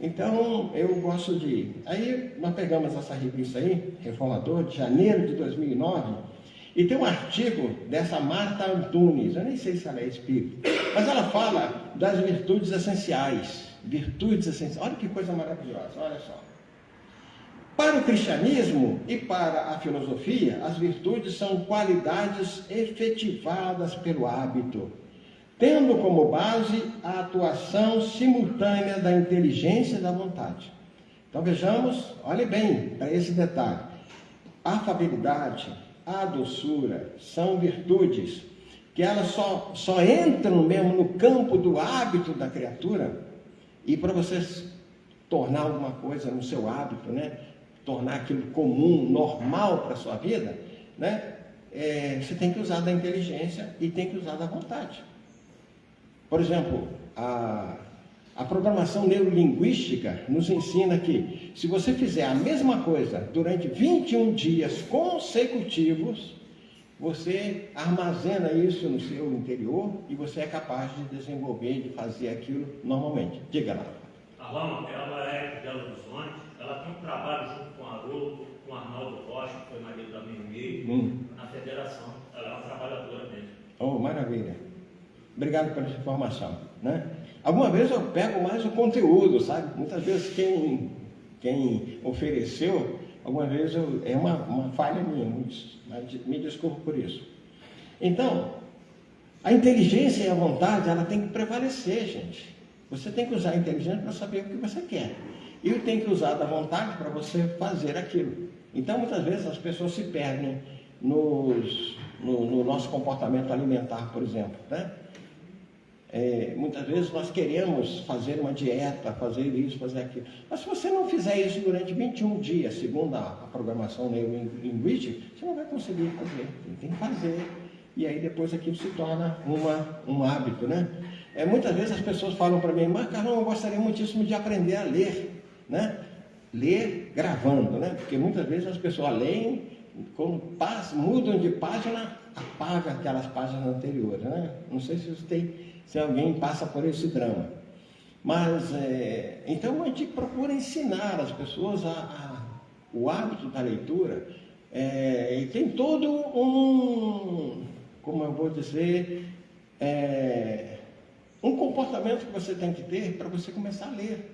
Então, eu gosto de... Aí, nós pegamos essa revista aí, Reformador, de janeiro de 2009, e tem um artigo dessa Marta Antunes, eu nem sei se ela é espírita, mas ela fala das virtudes essenciais. Virtudes essenciais. Olha que coisa maravilhosa, olha só. Para o cristianismo e para a filosofia, as virtudes são qualidades efetivadas pelo hábito, tendo como base a atuação simultânea da inteligência e da vontade. Então vejamos, olhe bem para esse detalhe. A afabilidade, a doçura são virtudes que elas só entram mesmo no campo do hábito da criatura, e para você tornar alguma coisa no seu hábito, né? Tornar aquilo comum, normal para a sua vida, né? Você tem que usar da inteligência e tem que usar da vontade. Por exemplo, a programação neurolinguística nos ensina que se você fizer a mesma coisa durante 21 dias consecutivos, você armazena isso no seu interior e você é capaz de desenvolver, de fazer aquilo normalmente. Diga lá. A Roma, ela é de Belo Horizonte, ela tem um trabalho junto com a Haroldo, com o Arnaldo Rocha, que foi marido da minha amiga, na federação. Ela é uma trabalhadora mesmo. Oh, maravilha. Obrigado pela informação, né? Alguma vez eu pego mais o conteúdo, sabe? Muitas vezes quem ofereceu, alguma vez é uma falha minha, me desculpo por isso. Então, a inteligência e a vontade, ela tem que prevalecer, gente. Você tem que usar a inteligência para saber o que você quer. E tem que usar da vontade para você fazer aquilo. Então, muitas vezes as pessoas se perdem no nosso comportamento alimentar, por exemplo, né? Muitas vezes nós queremos fazer uma dieta, fazer isso, fazer aquilo. Mas se você não fizer isso durante 21 dias, segundo a programação neurolinguística, você não vai conseguir fazer. Você tem que fazer. E aí depois aquilo se torna um hábito, né? Muitas vezes as pessoas falam para mim, mas Carlão, eu gostaria muitíssimo de aprender a ler, né? Ler gravando, né? Porque muitas vezes as pessoas leem, quando mudam de página, apaga aquelas páginas anteriores, né? Não sei se alguém passa por esse drama. Mas, então a gente procura ensinar as pessoas o hábito da leitura, e tem todo como eu vou dizer, um comportamento que você tem que ter para você começar a ler.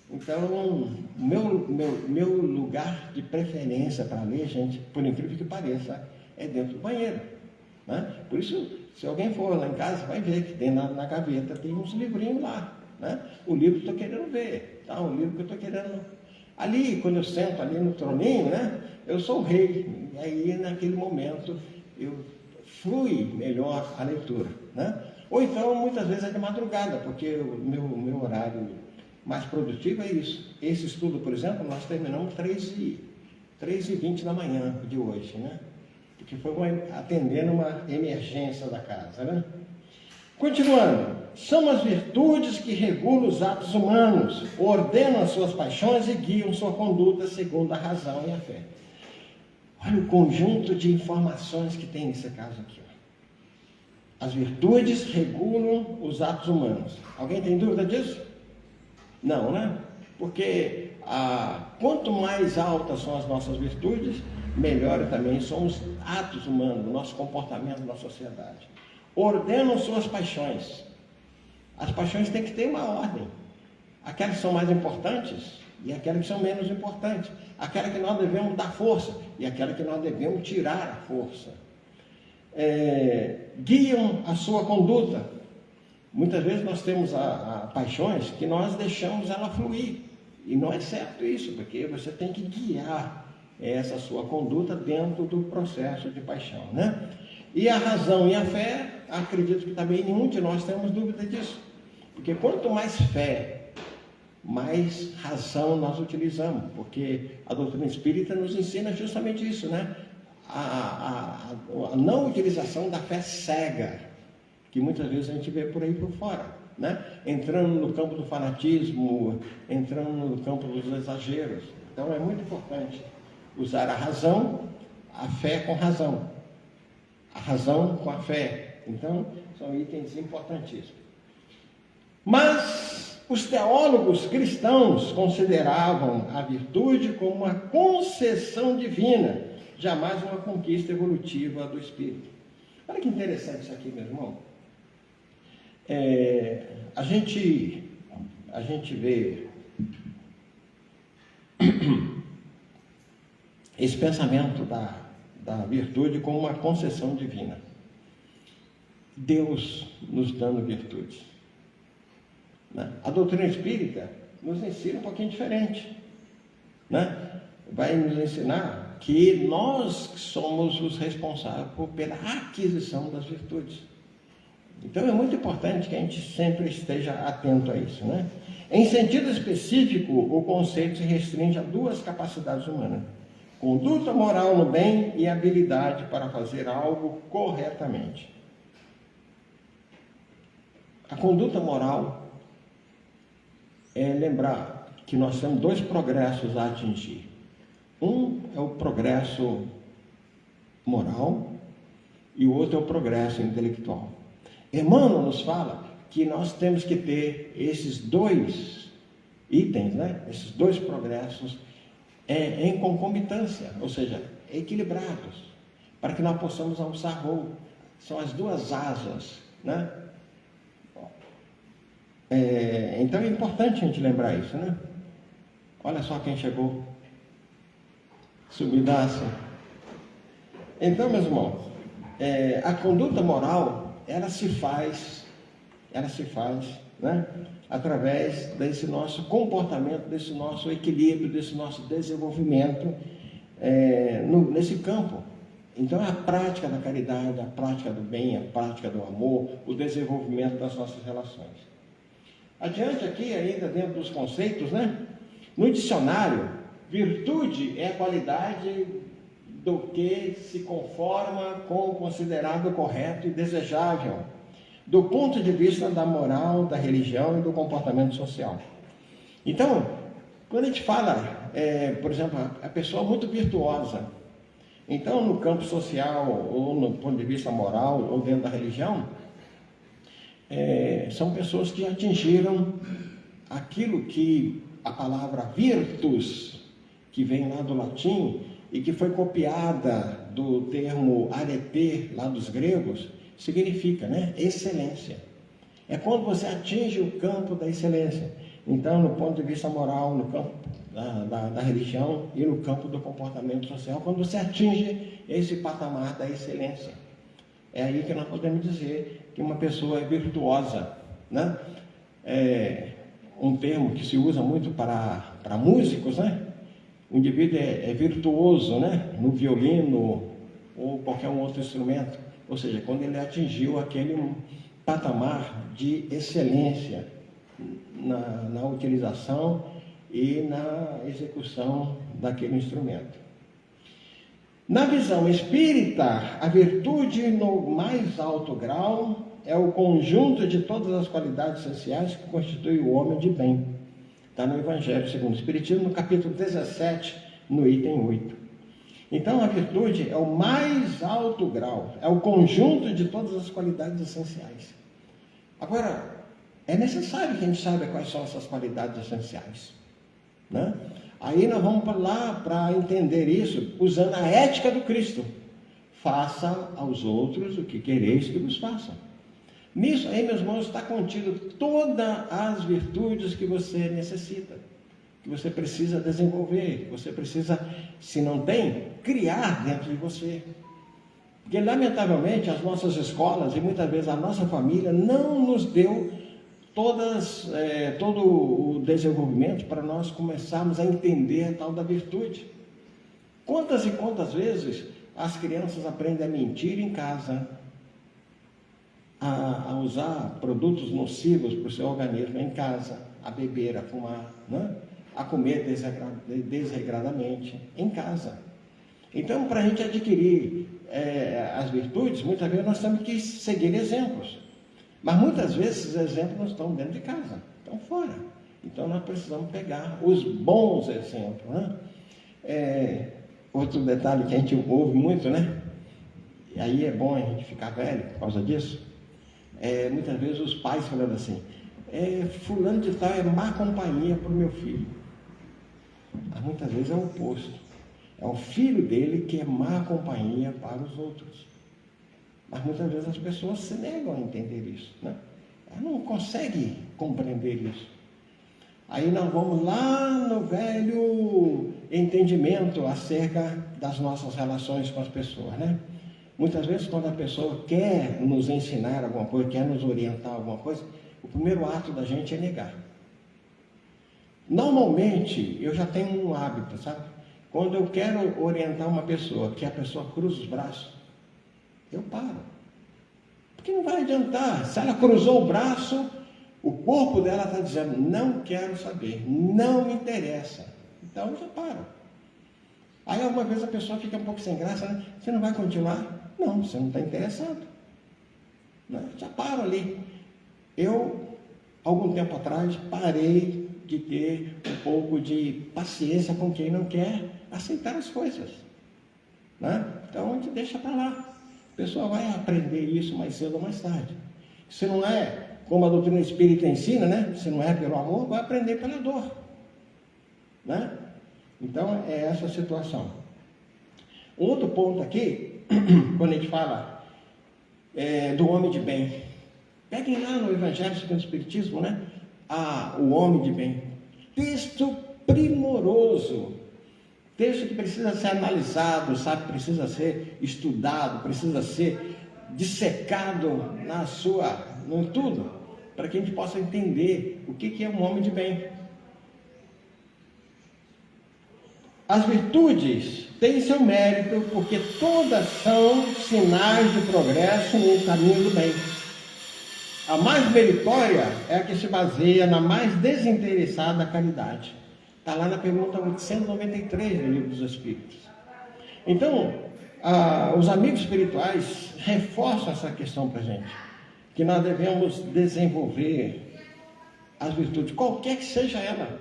Então, meu lugar de preferência para ler, gente, por incrível que pareça, é dentro do banheiro, né? Por isso, se alguém for lá em casa, vai ver que tem na gaveta, tem uns livrinhos lá, né? O livro que eu estou querendo ver, tá? O livro que eu estou querendo... Ali, quando eu sento ali no troninho, né? Eu sou o rei, e aí naquele momento eu flui melhor a leitura, né? Ou então, muitas vezes é de madrugada, porque o meu horário mais produtivo é isso. Esse estudo, por exemplo, nós terminamos 3h20 da manhã de hoje, né? Porque foi atendendo uma emergência da casa, né? Continuando, são as virtudes que regulam os atos humanos, ordenam as suas paixões e guiam sua conduta segundo a razão e a fé. Olha o conjunto de informações que tem nesse caso aqui. As virtudes regulam os atos humanos. Alguém tem dúvida disso? Não, né? Porque quanto mais altas são as nossas virtudes, melhor também são os atos humanos, o nosso comportamento na sociedade. Ordenam suas paixões. As paixões têm que ter uma ordem. Aquelas que são mais importantes e aquelas que são menos importantes. Aquela que nós devemos dar força e aquela que nós devemos tirar a força. Guiam a sua conduta. Muitas vezes nós temos paixões que nós deixamos ela fluir. E não é certo isso, porque você tem que guiar essa sua conduta dentro do processo de paixão, né? E a razão e a fé, acredito que também nenhum de nós temos dúvida disso. Porque quanto mais fé, mais razão nós utilizamos. Porque a doutrina espírita nos ensina justamente isso, né? A não utilização da fé cega, que muitas vezes a gente vê por aí por fora, né? Entrando no campo do fanatismo, entrando no campo dos exageros. Então é muito importante usar a razão, a fé com razão, a razão com a fé. Então são itens importantíssimos. Mas os teólogos cristãos consideravam a virtude como uma concessão divina, jamais uma conquista evolutiva do espírito. Olha que interessante isso aqui, meu irmão. A gente vê esse pensamento da virtude como uma concessão divina. Deus nos dando virtudes, né? A doutrina espírita nos ensina um pouquinho diferente, né? Vai nos ensinar que nós somos os responsáveis pela aquisição das virtudes. Então é muito importante que a gente sempre esteja atento a isso, né? Em sentido específico, o conceito se restringe a duas capacidades humanas: conduta moral no bem e habilidade para fazer algo corretamente. A conduta moral é lembrar que nós temos dois progressos a atingir. Um é o progresso moral e o outro é o progresso intelectual. Emmanuel nos fala que nós temos que ter esses dois itens, né? Esses dois progressos em concomitância, ou seja, equilibrados, para que nós possamos alçar voo. São as duas asas, né? Então é importante a gente lembrar isso, né? Olha só quem chegou. Subidaço. Então, meus irmãos, a conduta moral, ela se faz, né? Através desse nosso comportamento, desse nosso equilíbrio, desse nosso desenvolvimento nesse campo Então, é a prática da caridade, a prática do bem, a prática do amor, o desenvolvimento das nossas relações. Adiante aqui, ainda dentro dos conceitos, né? No dicionário, virtude é a qualidade do que se conforma com o considerado correto e desejável, do ponto de vista da moral, da religião e do comportamento social. Então, quando a gente fala, por exemplo, a pessoa muito virtuosa, então no campo social, ou no ponto de vista moral, ou dentro da religião, são pessoas que atingiram aquilo que a palavra virtus, que vem lá do latim, e que foi copiada do termo arete, lá dos gregos, significa, né? Excelência. É quando você atinge o campo da excelência. Então, no ponto de vista moral, no campo da religião e no campo do comportamento social, quando você atinge esse patamar da excelência. É aí que nós podemos dizer que uma pessoa é virtuosa, né? Um termo que se usa muito para músicos, né? O indivíduo é virtuoso, né? No violino ou qualquer outro instrumento. Ou seja, quando ele atingiu aquele patamar de excelência na utilização e na execução daquele instrumento. Na visão espírita, a virtude no mais alto grau é o conjunto de todas as qualidades essenciais que constituem o homem de bem. Está no Evangelho segundo o Espiritismo, no capítulo 17, no item 8. Então, a virtude é o mais alto grau, é o conjunto de todas as qualidades essenciais. Agora, é necessário que a gente saiba quais são essas qualidades essenciais, né? Aí nós vamos lá para entender isso, usando a ética do Cristo. Faça aos outros o que quereis que vos façam. Nisso aí, meus irmãos, está contido todas as virtudes que você necessita, que você precisa desenvolver, que você precisa, se não tem, criar dentro de você. Porque, lamentavelmente, as nossas escolas e muitas vezes a nossa família não nos deu todo o desenvolvimento para nós começarmos a entender a tal da virtude. Quantas e quantas vezes as crianças aprendem a mentir em casa, a usar produtos nocivos para o seu organismo em casa, a beber, a fumar, né? A comer desregradamente em casa. Então, para a gente adquirir as virtudes, muitas vezes nós temos que seguir exemplos. Mas muitas vezes esses exemplos não estão dentro de casa, estão fora. Então nós precisamos pegar os bons exemplos, né? Outro detalhe que a gente ouve muito, né? E aí é bom a gente ficar velho por causa disso. Muitas vezes os pais falando assim, fulano de tal é má companhia para o meu filho. Mas muitas vezes é o oposto. É o filho dele que é má companhia para os outros. Mas muitas vezes as pessoas se negam a entender isso, né? Elas não conseguem compreender isso. Aí nós vamos lá no velho entendimento acerca das nossas relações com as pessoas, né? Muitas vezes, quando a pessoa quer nos ensinar alguma coisa, quer nos orientar alguma coisa, o primeiro ato da gente é negar. Normalmente, eu já tenho um hábito, sabe? Quando eu quero orientar uma pessoa, que a pessoa cruza os braços, eu paro. Porque não vai adiantar. Se ela cruzou o braço, o corpo dela está dizendo, não quero saber, não me interessa. Então, eu já paro. Aí, alguma vez a pessoa fica um pouco sem graça, né? Você não vai continuar? Não, você não está interessado. Né? Já paro ali. Eu, algum tempo atrás, parei de ter um pouco de paciência com quem não quer aceitar as coisas. Né? Então, a gente deixa para lá. A pessoa vai aprender isso mais cedo ou mais tarde. Se não é, como a doutrina espírita ensina, né? Se não é pelo amor, vai aprender pela dor. Né? Então, é essa a situação. Outro ponto aqui, quando a gente fala do homem de bem. Peguem lá no Evangelho segundo o Espiritismo, né? O homem de bem. Texto primoroso. Texto que precisa ser analisado, sabe? Precisa ser estudado, precisa ser dissecado no tudo, para que a gente possa entender o que é um homem de bem. As virtudes têm seu mérito, porque todas são sinais de progresso no caminho do bem. A mais meritória é a que se baseia na mais desinteressada caridade. Está lá na pergunta 893 do Livro dos Espíritos. Então, os amigos espirituais reforçam essa questão para a gente, que nós devemos desenvolver as virtudes, qualquer que seja ela,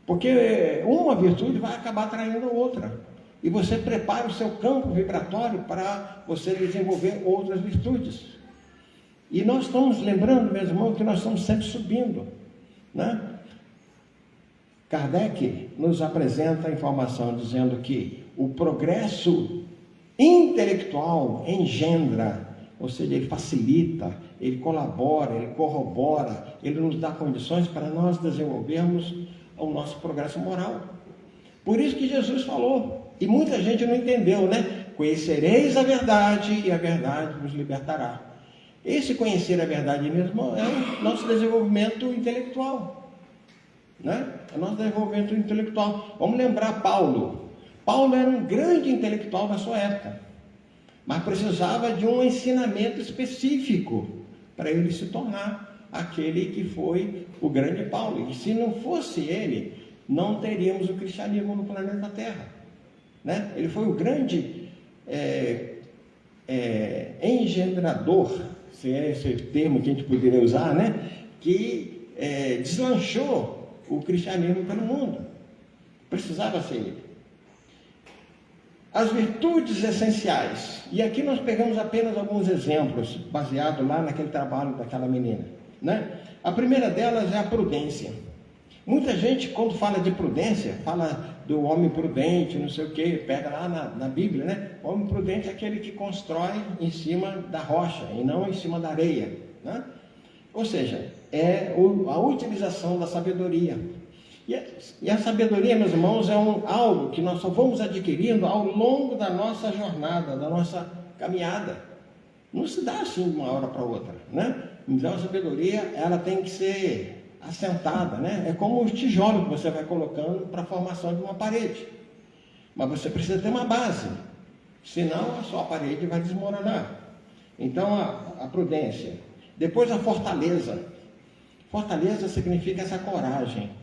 porque uma virtude vai acabar atraindo a outra, e você prepara o seu campo vibratório para você desenvolver outras virtudes. E nós estamos lembrando, meus irmãos, que nós estamos sempre subindo, né? Kardec nos apresenta a informação dizendo que o progresso intelectual engendra, ou seja, ele facilita, ele colabora, ele corrobora, ele nos dá condições para nós desenvolvermos o nosso progresso moral. Por isso que Jesus falou, e muita gente não entendeu, né? Conhecereis a verdade e a verdade vos libertará. Esse conhecer a verdade mesmo é o nosso desenvolvimento intelectual, né? É o nosso desenvolvimento intelectual. Vamos lembrar Paulo. Paulo era um grande intelectual da sua época, mas precisava de um ensinamento específico para ele se tornar aquele que foi o grande Paulo. E se não fosse ele, não teríamos o cristianismo no planeta Terra, né? Ele foi o grande engendrador, se é esse termo que a gente poderia usar, né? Que deslanchou o cristianismo pelo mundo. Precisava ser ele. As virtudes essenciais, e aqui nós pegamos apenas alguns exemplos, baseado lá naquele trabalho daquela menina, né? A primeira delas é a prudência. Muita gente, quando fala de prudência, fala do homem prudente, não sei o que, pega lá na Bíblia, né? O homem prudente é aquele que constrói em cima da rocha e não em cima da areia, né? Ou seja, é a utilização da sabedoria. E a sabedoria, meus irmãos, é algo que nós só vamos adquirindo ao longo da nossa jornada, da nossa caminhada. Não se dá assim de uma hora para outra, né? Então a sabedoria, ela tem que ser assentada, né? É como os tijolos que você vai colocando para a formação de uma parede. Mas você precisa ter uma base, senão a sua parede vai desmoronar. Então a prudência. Depois a fortaleza. Fortaleza significa essa coragem.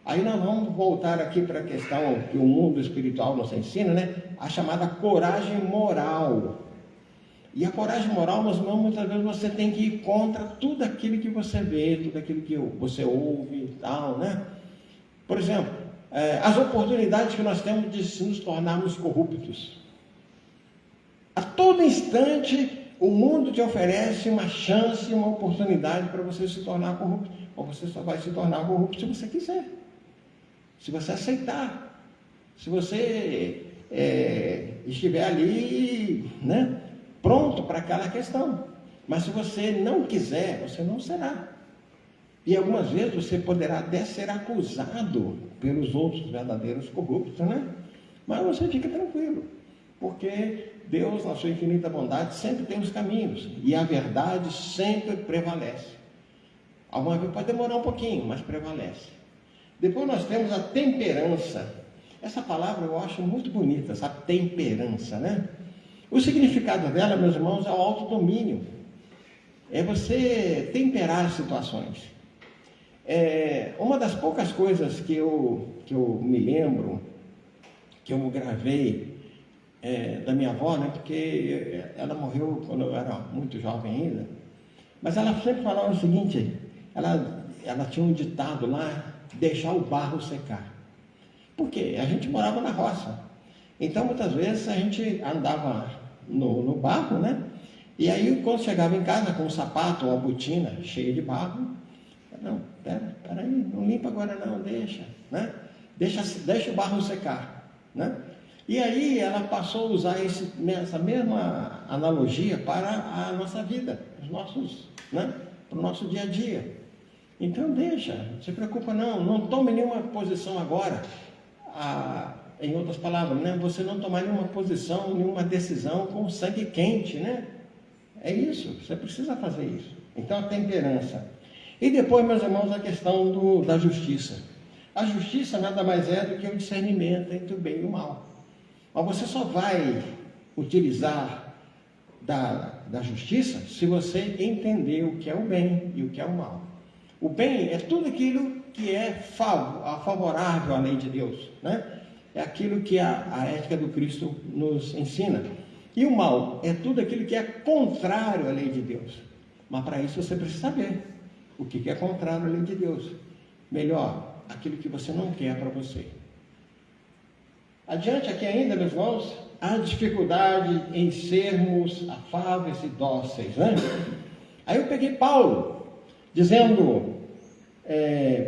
Aí nós vamos voltar aqui para a questão que o mundo espiritual nos ensina, né? A chamada coragem moral. E a coragem moral, meus irmãos, muitas vezes você tem que ir contra tudo aquilo que você vê, tudo aquilo que você ouve e tal, né? Por exemplo, as oportunidades que nós temos de nos tornarmos corruptos. A todo instante, o mundo te oferece uma chance, uma oportunidade para você se tornar corrupto. Ou você só vai se tornar corrupto se você quiser. Se você aceitar. Se você estiver ali, né, pronto para aquela questão. Mas se você não quiser, você não será. E algumas vezes você poderá até ser acusado pelos outros verdadeiros corruptos, né? Mas você fica tranquilo, porque Deus, na sua infinita bondade, sempre tem os caminhos, e a verdade sempre prevalece. Alguma vez pode demorar um pouquinho, mas prevalece. Depois nós temos a temperança. Essa palavra eu acho muito bonita, essa temperança, né? O significado dela, meus irmãos, é o autodomínio. É você temperar as situações. Uma das poucas coisas que eu me lembro, que eu gravei da minha avó, né? Porque ela morreu quando eu era muito jovem ainda. Mas ela sempre falava o seguinte, ela tinha um ditado lá, deixar o barro secar. Por quê? A gente morava na roça. Então, muitas vezes, a gente andava no barro, né? E aí, quando chegava em casa com um sapato ou uma botina cheia de barro, não, peraí, não limpa agora não, deixa, né? Deixa o barro secar, né? E aí, ela passou a usar essa mesma analogia para a nossa vida, né? Para o nosso dia a dia. Então deixa, não se preocupa não tome nenhuma posição agora. Em outras palavras, né? Você não tomar nenhuma posição, nenhuma decisão com sangue quente, né? É isso, você precisa fazer isso. Então a temperança. E depois, meus irmãos, a questão da justiça. A justiça nada mais é do que o discernimento entre o bem e o mal. Mas você só vai utilizar da justiça se você entender o que é o bem e o que é o mal. O bem é tudo aquilo que é favorável à lei de Deus, né? É aquilo que a ética do Cristo nos ensina. E o mal é tudo aquilo que é contrário à lei de Deus. Mas para isso você precisa saber o que é contrário à lei de Deus. Melhor, aquilo que você não quer para você. Adiante aqui ainda, meus irmãos, há dificuldade em sermos afáveis e dóceis, né? Aí eu peguei Paulo, dizendo,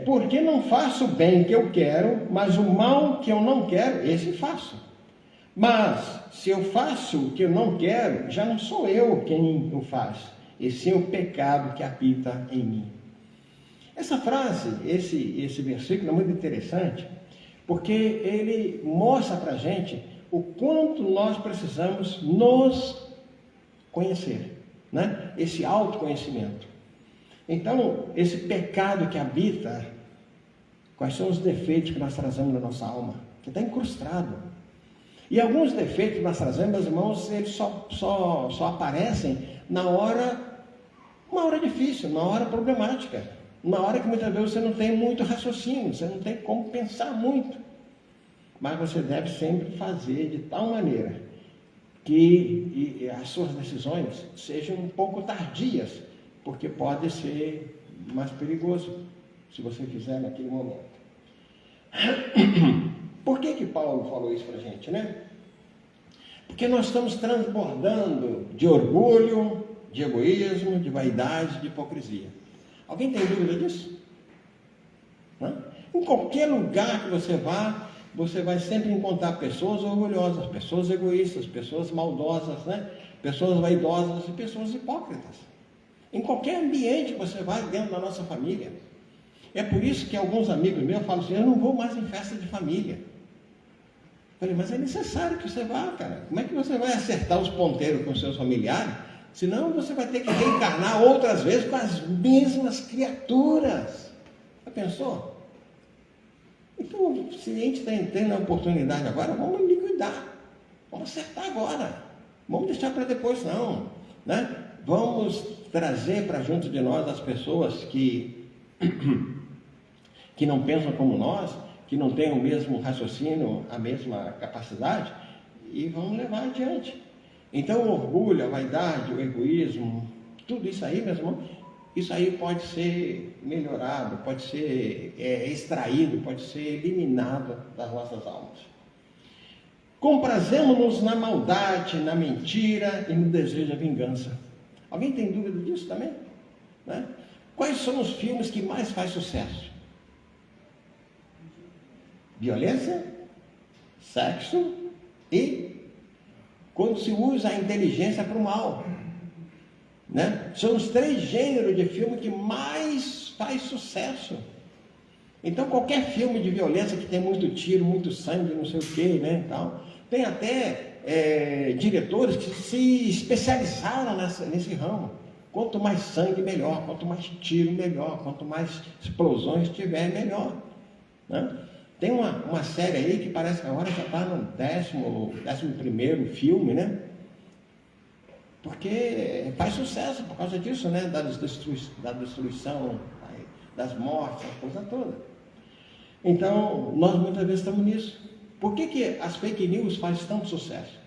porque não faço o bem que eu quero, mas o mal que eu não quero, esse faço. Mas, se eu faço o que eu não quero, já não sou eu quem o faz, e sim o pecado que habita em mim. Essa frase, esse versículo é muito interessante, porque ele mostra para a gente o quanto nós precisamos nos conhecer, né? Esse autoconhecimento. Então, esse pecado que habita, quais são os defeitos que nós trazemos na nossa alma? Que está incrustado. E alguns defeitos que nós trazemos, meus irmãos, eles só aparecem uma hora difícil, uma hora problemática, uma hora que muitas vezes você não tem muito raciocínio, você não tem como pensar muito. Mas você deve sempre fazer de tal maneira que as suas decisões sejam um pouco tardias, porque pode ser mais perigoso se você fizer naquele momento. Por que Paulo falou isso para a gente, né? Porque nós estamos transbordando de orgulho, de egoísmo, de vaidade, de hipocrisia. Alguém tem dúvida disso? Não? Em qualquer lugar que você vá, você vai sempre encontrar pessoas orgulhosas, pessoas egoístas, pessoas maldosas, né? Pessoas vaidosas e pessoas hipócritas. Em qualquer ambiente que você vai dentro da nossa família. É por isso que alguns amigos meus falam assim, eu não vou mais em festa de família. Eu falei, mas é necessário que você vá, cara. Como é que você vai acertar os ponteiros com seus familiares? Senão você vai ter que reencarnar outras vezes com as mesmas criaturas. Já pensou? Então, se a gente está tendo a oportunidade agora, vamos liquidar. Vamos acertar agora. Vamos deixar para depois, não. Né? Vamos trazer para junto de nós as pessoas que não pensam como nós, que não têm o mesmo raciocínio, a mesma capacidade, e vamos levar adiante. Então, o orgulho, a vaidade, o egoísmo, tudo isso aí, meus irmãos, isso aí pode ser melhorado, pode ser extraído, pode ser eliminado das nossas almas. Comprazemos-nos na maldade, na mentira e no desejo da vingança. Alguém tem dúvida disso também? Né? Quais são os filmes que mais fazem sucesso? Violência, sexo e quando se usa a inteligência para o mal. Né? São os 3 gêneros de filme que mais faz sucesso. Então, qualquer filme de violência que tem muito tiro, muito sangue, não sei o que, né, tal, tem até diretores que se especializaram nesse ramo. Quanto mais sangue, melhor. Quanto mais tiro, melhor. Quanto mais explosões tiver, melhor. Né? Tem uma série aí que parece que agora já está no 11º filme, né? Porque faz sucesso por causa disso, né? Da destruição, das mortes, a coisa toda. Então, nós muitas vezes estamos nisso. Por que as fake news fazem tanto sucesso?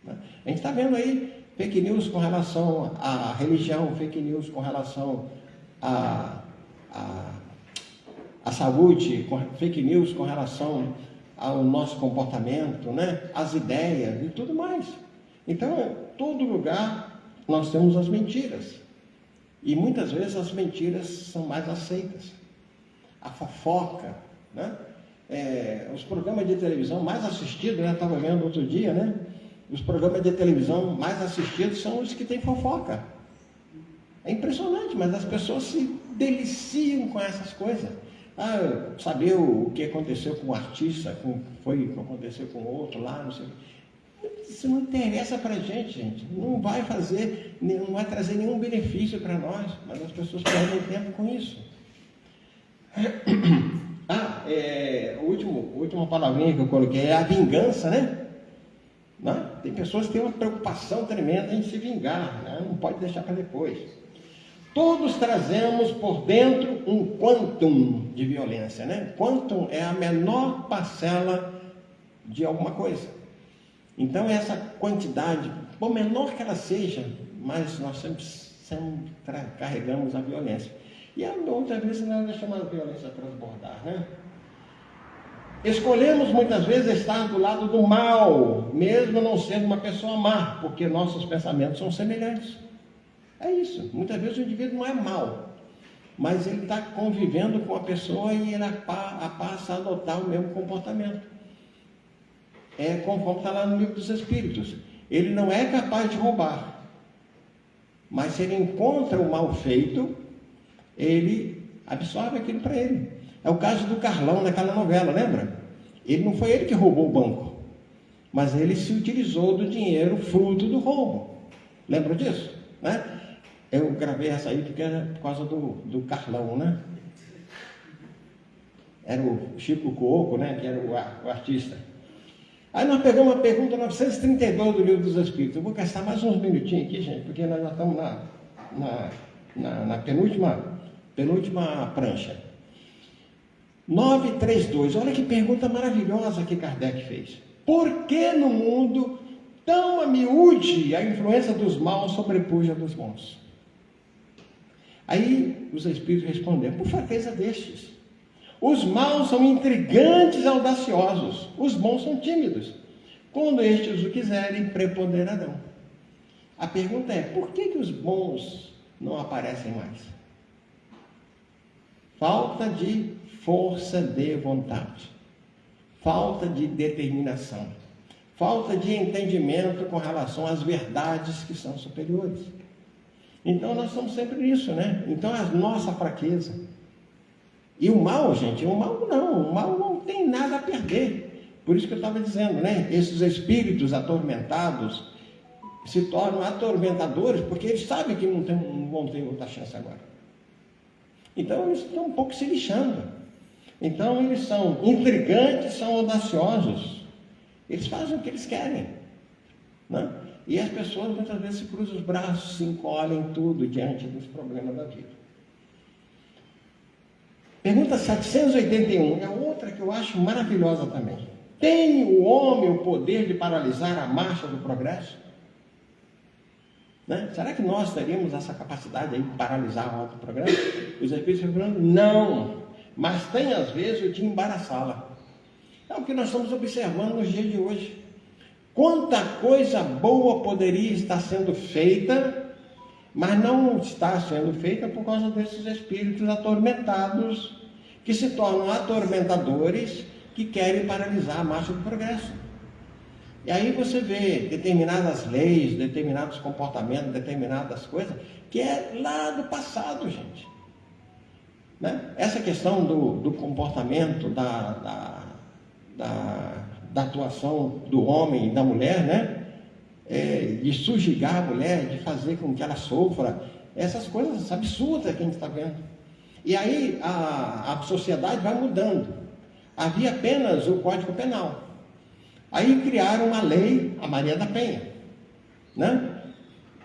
A gente está vendo aí fake news com relação à religião, fake news com relação à saúde, fake news com relação ao nosso comportamento, né? As ideias e tudo mais. Então, em todo lugar nós temos as mentiras. E muitas vezes as mentiras são mais aceitas. A fofoca, né? Os programas de televisão mais assistidos, né? Estava vendo outro dia, né? Os programas de televisão mais assistidos são os que têm fofoca. É impressionante, mas as pessoas se deliciam com essas coisas. Saber o que aconteceu com o artista, o que aconteceu com o outro lá, não sei o que. Isso não interessa para a gente. Não vai trazer nenhum benefício para nós, mas as pessoas perdem tempo com isso. a última palavrinha que eu coloquei é a vingança, né? Não? Tem pessoas que têm uma preocupação tremenda em se vingar, né? Não pode deixar para depois. Todos trazemos por dentro um quantum de violência, né? Quantum é a menor parcela de alguma coisa. Então, essa quantidade, por menor que ela seja, mas nós sempre carregamos a violência. E outras vezes nós chamamos a violência transbordar, né? Escolhemos muitas vezes estar do lado do mal, mesmo não sendo uma pessoa má, porque nossos pensamentos são semelhantes. É isso. Muitas vezes o indivíduo não é mau, mas ele está convivendo com a pessoa e ele passa a adotar o mesmo comportamento. É conforme está lá no livro dos Espíritos. Ele não é capaz de roubar, mas se ele encontra o mal feito, ele absorve aquilo para ele. É o caso do Carlão naquela novela, lembra? Não foi ele que roubou o banco, mas ele se utilizou do dinheiro fruto do roubo. Lembra disso? Né? Eu gravei essa aí porque era por causa do Carlão, né? Era o Chico Coco, né? Que era o artista. Aí nós pegamos a pergunta 932 do Livro dos Espíritos. Eu vou gastar mais uns minutinhos aqui, gente, porque nós já estamos na penúltima prancha. 932, olha que pergunta maravilhosa que Kardec fez. Por que no mundo tão a miúde a influência dos maus sobrepuja dos bons? Aí os Espíritos responderam, por fraqueza destes. Os maus são intrigantes e audaciosos, os bons são tímidos. Quando estes o quiserem, preponderarão. A pergunta é, por que os bons não aparecem mais? Falta de força de vontade, falta de determinação, falta de entendimento com relação às verdades que são superiores. Então nós estamos sempre nisso, né? Então a nossa fraqueza. E o mal, gente, o mal não tem nada a perder. Por isso que eu estava dizendo, né? Esses espíritos atormentados se tornam atormentadores porque eles sabem que não vão ter outra chance agora. Então eles estão um pouco se lixando. Então eles são intrigantes, são audaciosos. Eles fazem o que eles querem, né? E as pessoas muitas vezes se cruzam os braços, se encolhem tudo diante dos problemas da vida. Pergunta 781, é outra que eu acho maravilhosa também. Tem o homem o poder de paralisar a marcha do progresso? Né? Será que nós teríamos essa capacidade aí de paralisar a marcha do progresso? Os Espíritos estão falando, não, mas tem às vezes o de embaraçá-la. É o que nós estamos observando nos dias de hoje. Quanta coisa boa poderia estar sendo feita, mas não está sendo feita por causa desses espíritos atormentados, que se tornam atormentadores, que querem paralisar a marcha do progresso. E aí você vê determinadas leis, determinados comportamentos, determinadas coisas, que é lá do passado, gente. Né? Essa questão do comportamento, da atuação do homem e da mulher, né? De sujigar a mulher, de fazer com que ela sofra, essas coisas absurdas que a gente está vendo. E aí a sociedade vai mudando. Havia apenas o Código Penal. Aí criaram uma lei, a Maria da Penha, né?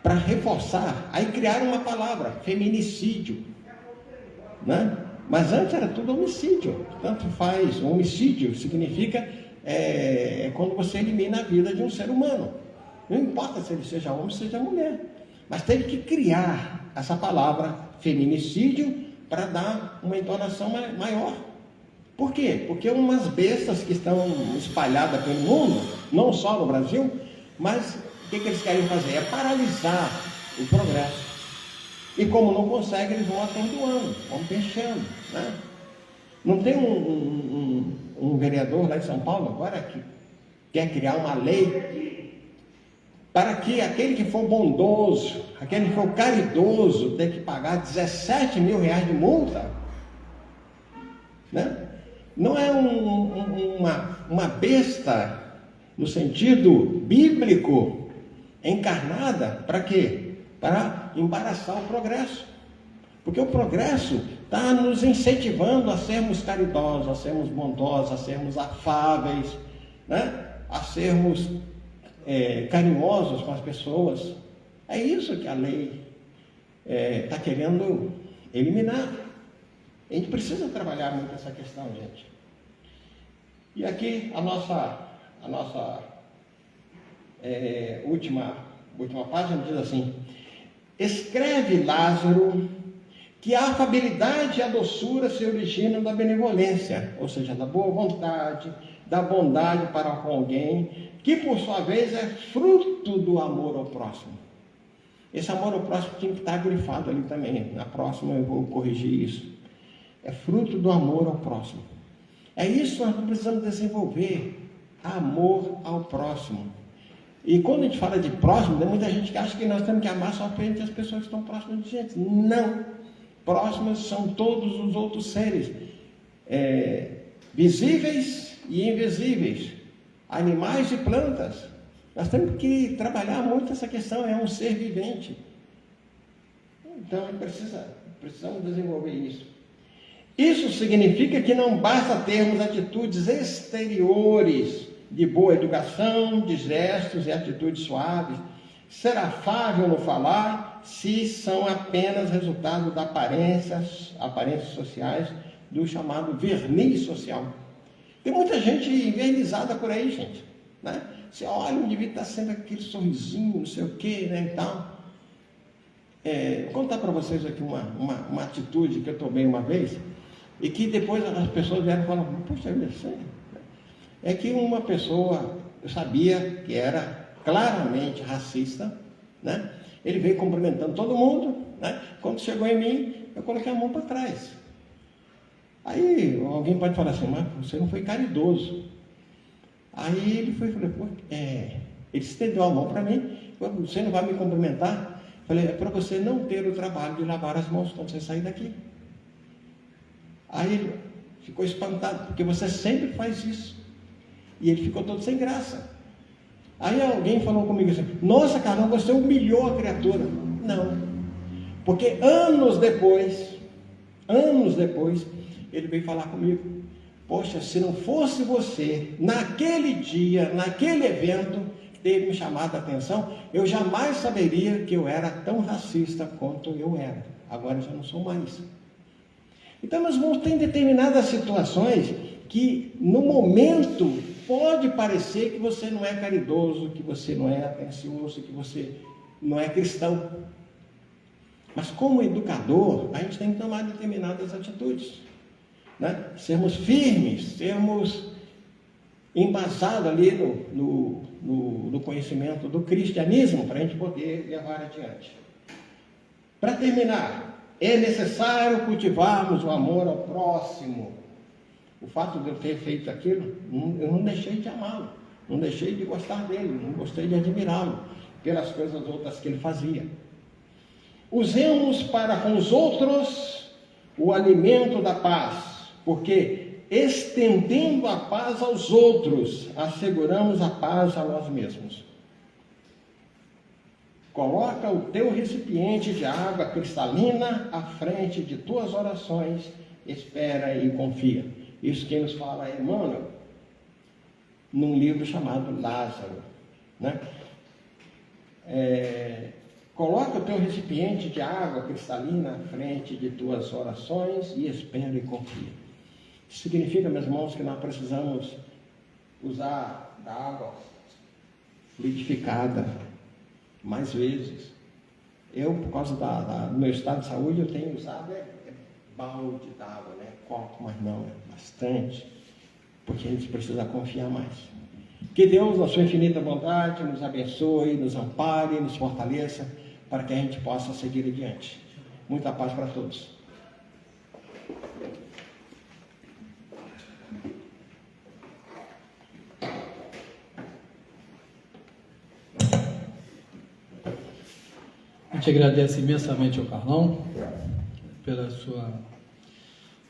Para reforçar. Aí criaram uma palavra, feminicídio, né? Mas antes era tudo homicídio. Tanto faz, o homicídio significa quando você elimina a vida de um ser humano. Não importa se ele seja homem ou seja mulher. Mas teve que criar essa palavra feminicídio para dar uma entonação maior. Por quê? Porque umas bestas que estão espalhadas pelo mundo, não só no Brasil, mas o que eles querem fazer? É paralisar o progresso. E como não conseguem, eles vão atordoando, vão fechando, né? Não tem um vereador lá em São Paulo agora que quer criar uma lei para que aquele que for bondoso, aquele que for caridoso, tenha que pagar 17 mil reais de multa, né? Não é uma besta no sentido bíblico encarnada para quê? Para embaraçar o progresso. Porque o progresso está nos incentivando a sermos caridosos, a sermos bondosos, a sermos afáveis, né? A sermos carinhosos com as pessoas. É isso que a lei está querendo eliminar. A gente precisa trabalhar muito essa questão, gente. E aqui a nossa última página diz assim: escreve Lázaro que a afabilidade e a doçura se originam da benevolência, ou seja, da boa vontade, da bondade para com alguém, que por sua vez é fruto do amor ao próximo. Esse amor ao próximo tinha que estar grifado ali também. Na próxima eu vou corrigir isso. É fruto do amor ao próximo. É isso que nós precisamos desenvolver. Amor ao próximo. E quando a gente fala de próximo, tem muita gente que acha que nós temos que amar somente as pessoas que estão próximas de gente. Não. Próximos são todos os outros seres. Visíveis e invisíveis. Animais e plantas. Nós temos que trabalhar muito essa questão. É um ser vivente. Então, precisamos desenvolver isso. Isso significa que não basta termos atitudes exteriores de boa educação, de gestos e atitudes suaves, ser afável no falar, se são apenas resultado das aparências sociais, do chamado verniz social. Tem muita gente envernizada por aí, gente, né? Você olha, o indivíduo está sempre aquele sorrisinho, não sei o quê, né, e tal. Vou contar para vocês aqui uma atitude que eu tomei uma vez, e que depois as pessoas vieram e falaram: poxa, é que uma pessoa, eu sabia que era claramente racista, né? Ele veio cumprimentando todo mundo, né? Quando chegou em mim, eu coloquei a mão para trás. Aí alguém pode falar assim: mas você não foi caridoso. Aí ele foi e falou: ele estendeu a mão para mim, falou: você não vai me cumprimentar? Eu falei: é para você não ter o trabalho de lavar as mãos quando você sair daqui. Aí ele ficou espantado, porque você sempre faz isso. E ele ficou todo sem graça. Aí alguém falou comigo assim: nossa, Carlão, você humilhou a criatura. Não, porque anos depois, ele veio falar comigo: poxa, se não fosse você, naquele dia, naquele evento, ter me chamado a atenção, eu jamais saberia que eu era tão racista quanto eu era. Agora eu já não sou mais. Então, meus irmãos, tem determinadas situações que, no momento, pode parecer que você não é caridoso, que você não é atencioso, que você não é cristão. Mas, como educador, a gente tem que tomar determinadas atitudes, né? Sermos firmes, sermos embasados ali no conhecimento do cristianismo, para a gente poder levar adiante. Para terminar, é necessário cultivarmos o amor ao próximo. O fato de eu ter feito aquilo, eu não deixei de amá-lo, não deixei de gostar dele, não gostei de admirá-lo pelas coisas outras que ele fazia. Usemos para com os outros o alimento da paz, porque estendendo a paz aos outros, asseguramos a paz a nós mesmos. Coloca o teu recipiente de água cristalina à frente de tuas orações, espera e confia. Isso quem nos fala é Emmanuel, num livro chamado Lázaro, né? Coloca o teu recipiente de água cristalina à frente de tuas orações e espera e confia. Isso significa, meus irmãos, que nós precisamos usar da água fluidificada mais vezes. Eu, por causa do meu estado de saúde, eu tenho usado balde d'água, né? Copo, mas não, bastante, porque a gente precisa confiar mais. Que Deus, na sua infinita bondade, nos abençoe, nos ampare, nos fortaleça, para que a gente possa seguir adiante. Muita paz para todos. A gente agradece imensamente ao Carlão pela sua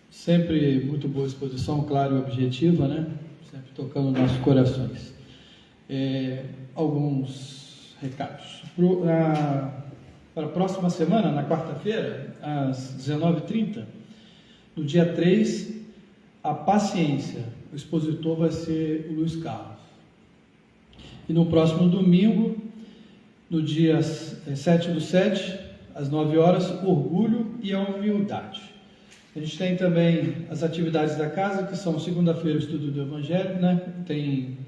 sempre muito boa exposição, clara e objetiva, né? Sempre tocando nossos corações. Alguns recados. Para a próxima semana, na quarta-feira, às 19h30, No dia 3, a paciência. O expositor vai ser o Luiz Carlos. E no próximo domingo, no dia 7/7, às 9 horas, orgulho e a humildade. A gente tem também as atividades da casa, que são segunda-feira o estudo do Evangelho, né? Tem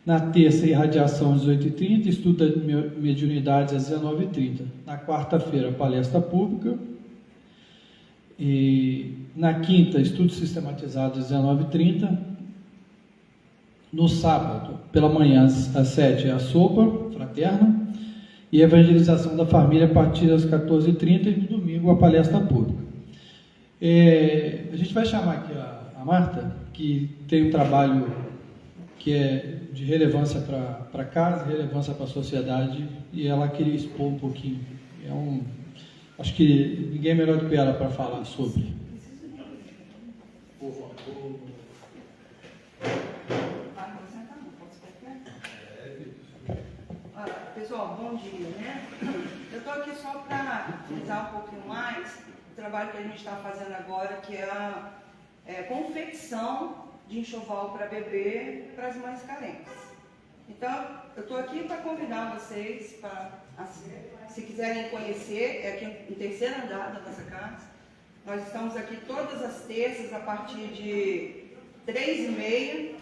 na terça irradiação às 18h30, estudo de mediunidades às 19h30. Na quarta-feira, palestra pública. E na quinta, estudo sistematizado às 19h30. No sábado, pela manhã às 7, a sopa fraterna. E a evangelização da família a partir das 14h30 e no domingo a palestra pública. A gente vai chamar aqui a Marta, que tem um trabalho que é de relevância para casa, relevância para a sociedade, e ela queria expor um pouquinho. Acho que ninguém é melhor do que ela para falar sobre. Pessoal, bom dia, né? Eu estou aqui só para frisar um pouquinho mais o trabalho que a gente está fazendo agora, que é a confecção de enxoval para bebê para as mães carentes. Então, eu estou aqui para convidar vocês para, se quiserem conhecer, é aqui no terceiro andar da nossa casa. Nós estamos aqui todas as terças a partir de 3h30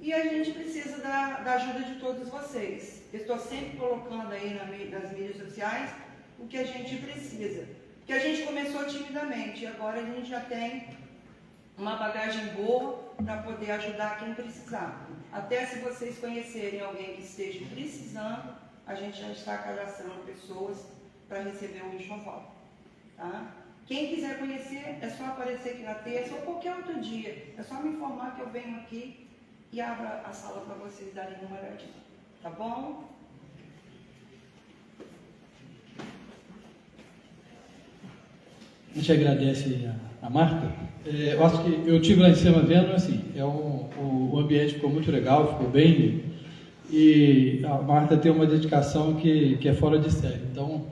e a gente precisa da ajuda de todos vocês. Eu estou sempre colocando aí nas mídias sociais o que a gente precisa. Porque a gente começou timidamente e agora a gente já tem uma bagagem boa para poder ajudar quem precisar. Até se vocês conhecerem alguém que esteja precisando, a gente já está cadastrando pessoas para receber um enxoval. Tá? Quem quiser conhecer, é só aparecer aqui na terça ou qualquer outro dia. É só me informar que eu venho aqui e abro a sala para vocês darem uma olhadinha. Tá bom? A gente agradece a Marta. Eu acho que eu estive lá em cima vendo, assim, o ambiente ficou muito legal, ficou bem, e a Marta tem uma dedicação que é fora de série. Então,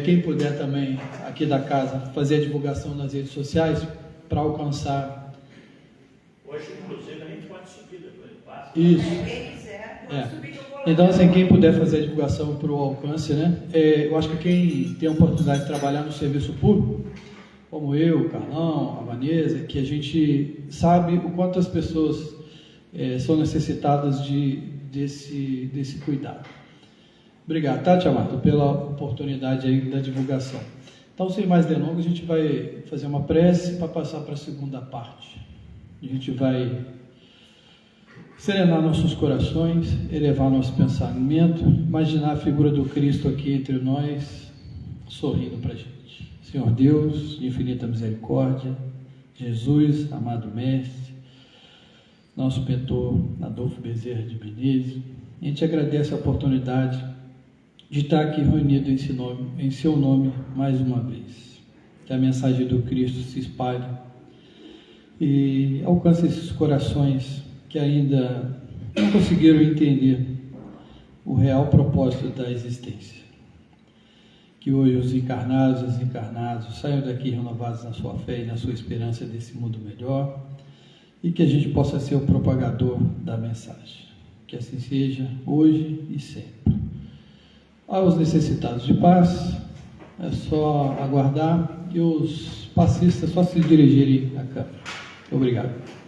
quem puder também, aqui da casa, fazer a divulgação nas redes sociais para alcançar. Hoje, inclusive, a gente pode subir depois. Isso. Quem quiser, pode subir que eu vou lá. Então, assim, quem puder fazer a divulgação para o alcance, né? Eu acho que quem tem a oportunidade de trabalhar no serviço público, como eu, o Carlão, a Vanessa, que a gente sabe o quanto as pessoas são necessitadas desse cuidado. Obrigado, tá, tia Marta, pela oportunidade aí da divulgação. Então, sem mais delongas, a gente vai fazer uma prece para passar para a segunda parte. A gente vai serenar nossos corações, elevar nosso pensamento, imaginar a figura do Cristo aqui entre nós, sorrindo para a gente. Senhor Deus, de infinita misericórdia, Jesus, amado Mestre, nosso mentor Adolfo Bezerra de Menezes, a gente agradece a oportunidade de estar aqui reunido em seu nome mais uma vez. Que a mensagem do Cristo se espalhe e alcance esses corações que ainda não conseguiram entender o real propósito da existência. Que hoje os encarnados e os desencarnados saiam daqui renovados na sua fé e na sua esperança desse mundo melhor e que a gente possa ser o propagador da mensagem. Que assim seja hoje e sempre. Aos necessitados de paz, é só aguardar e os passistas só se dirigirem à Câmara. Obrigado.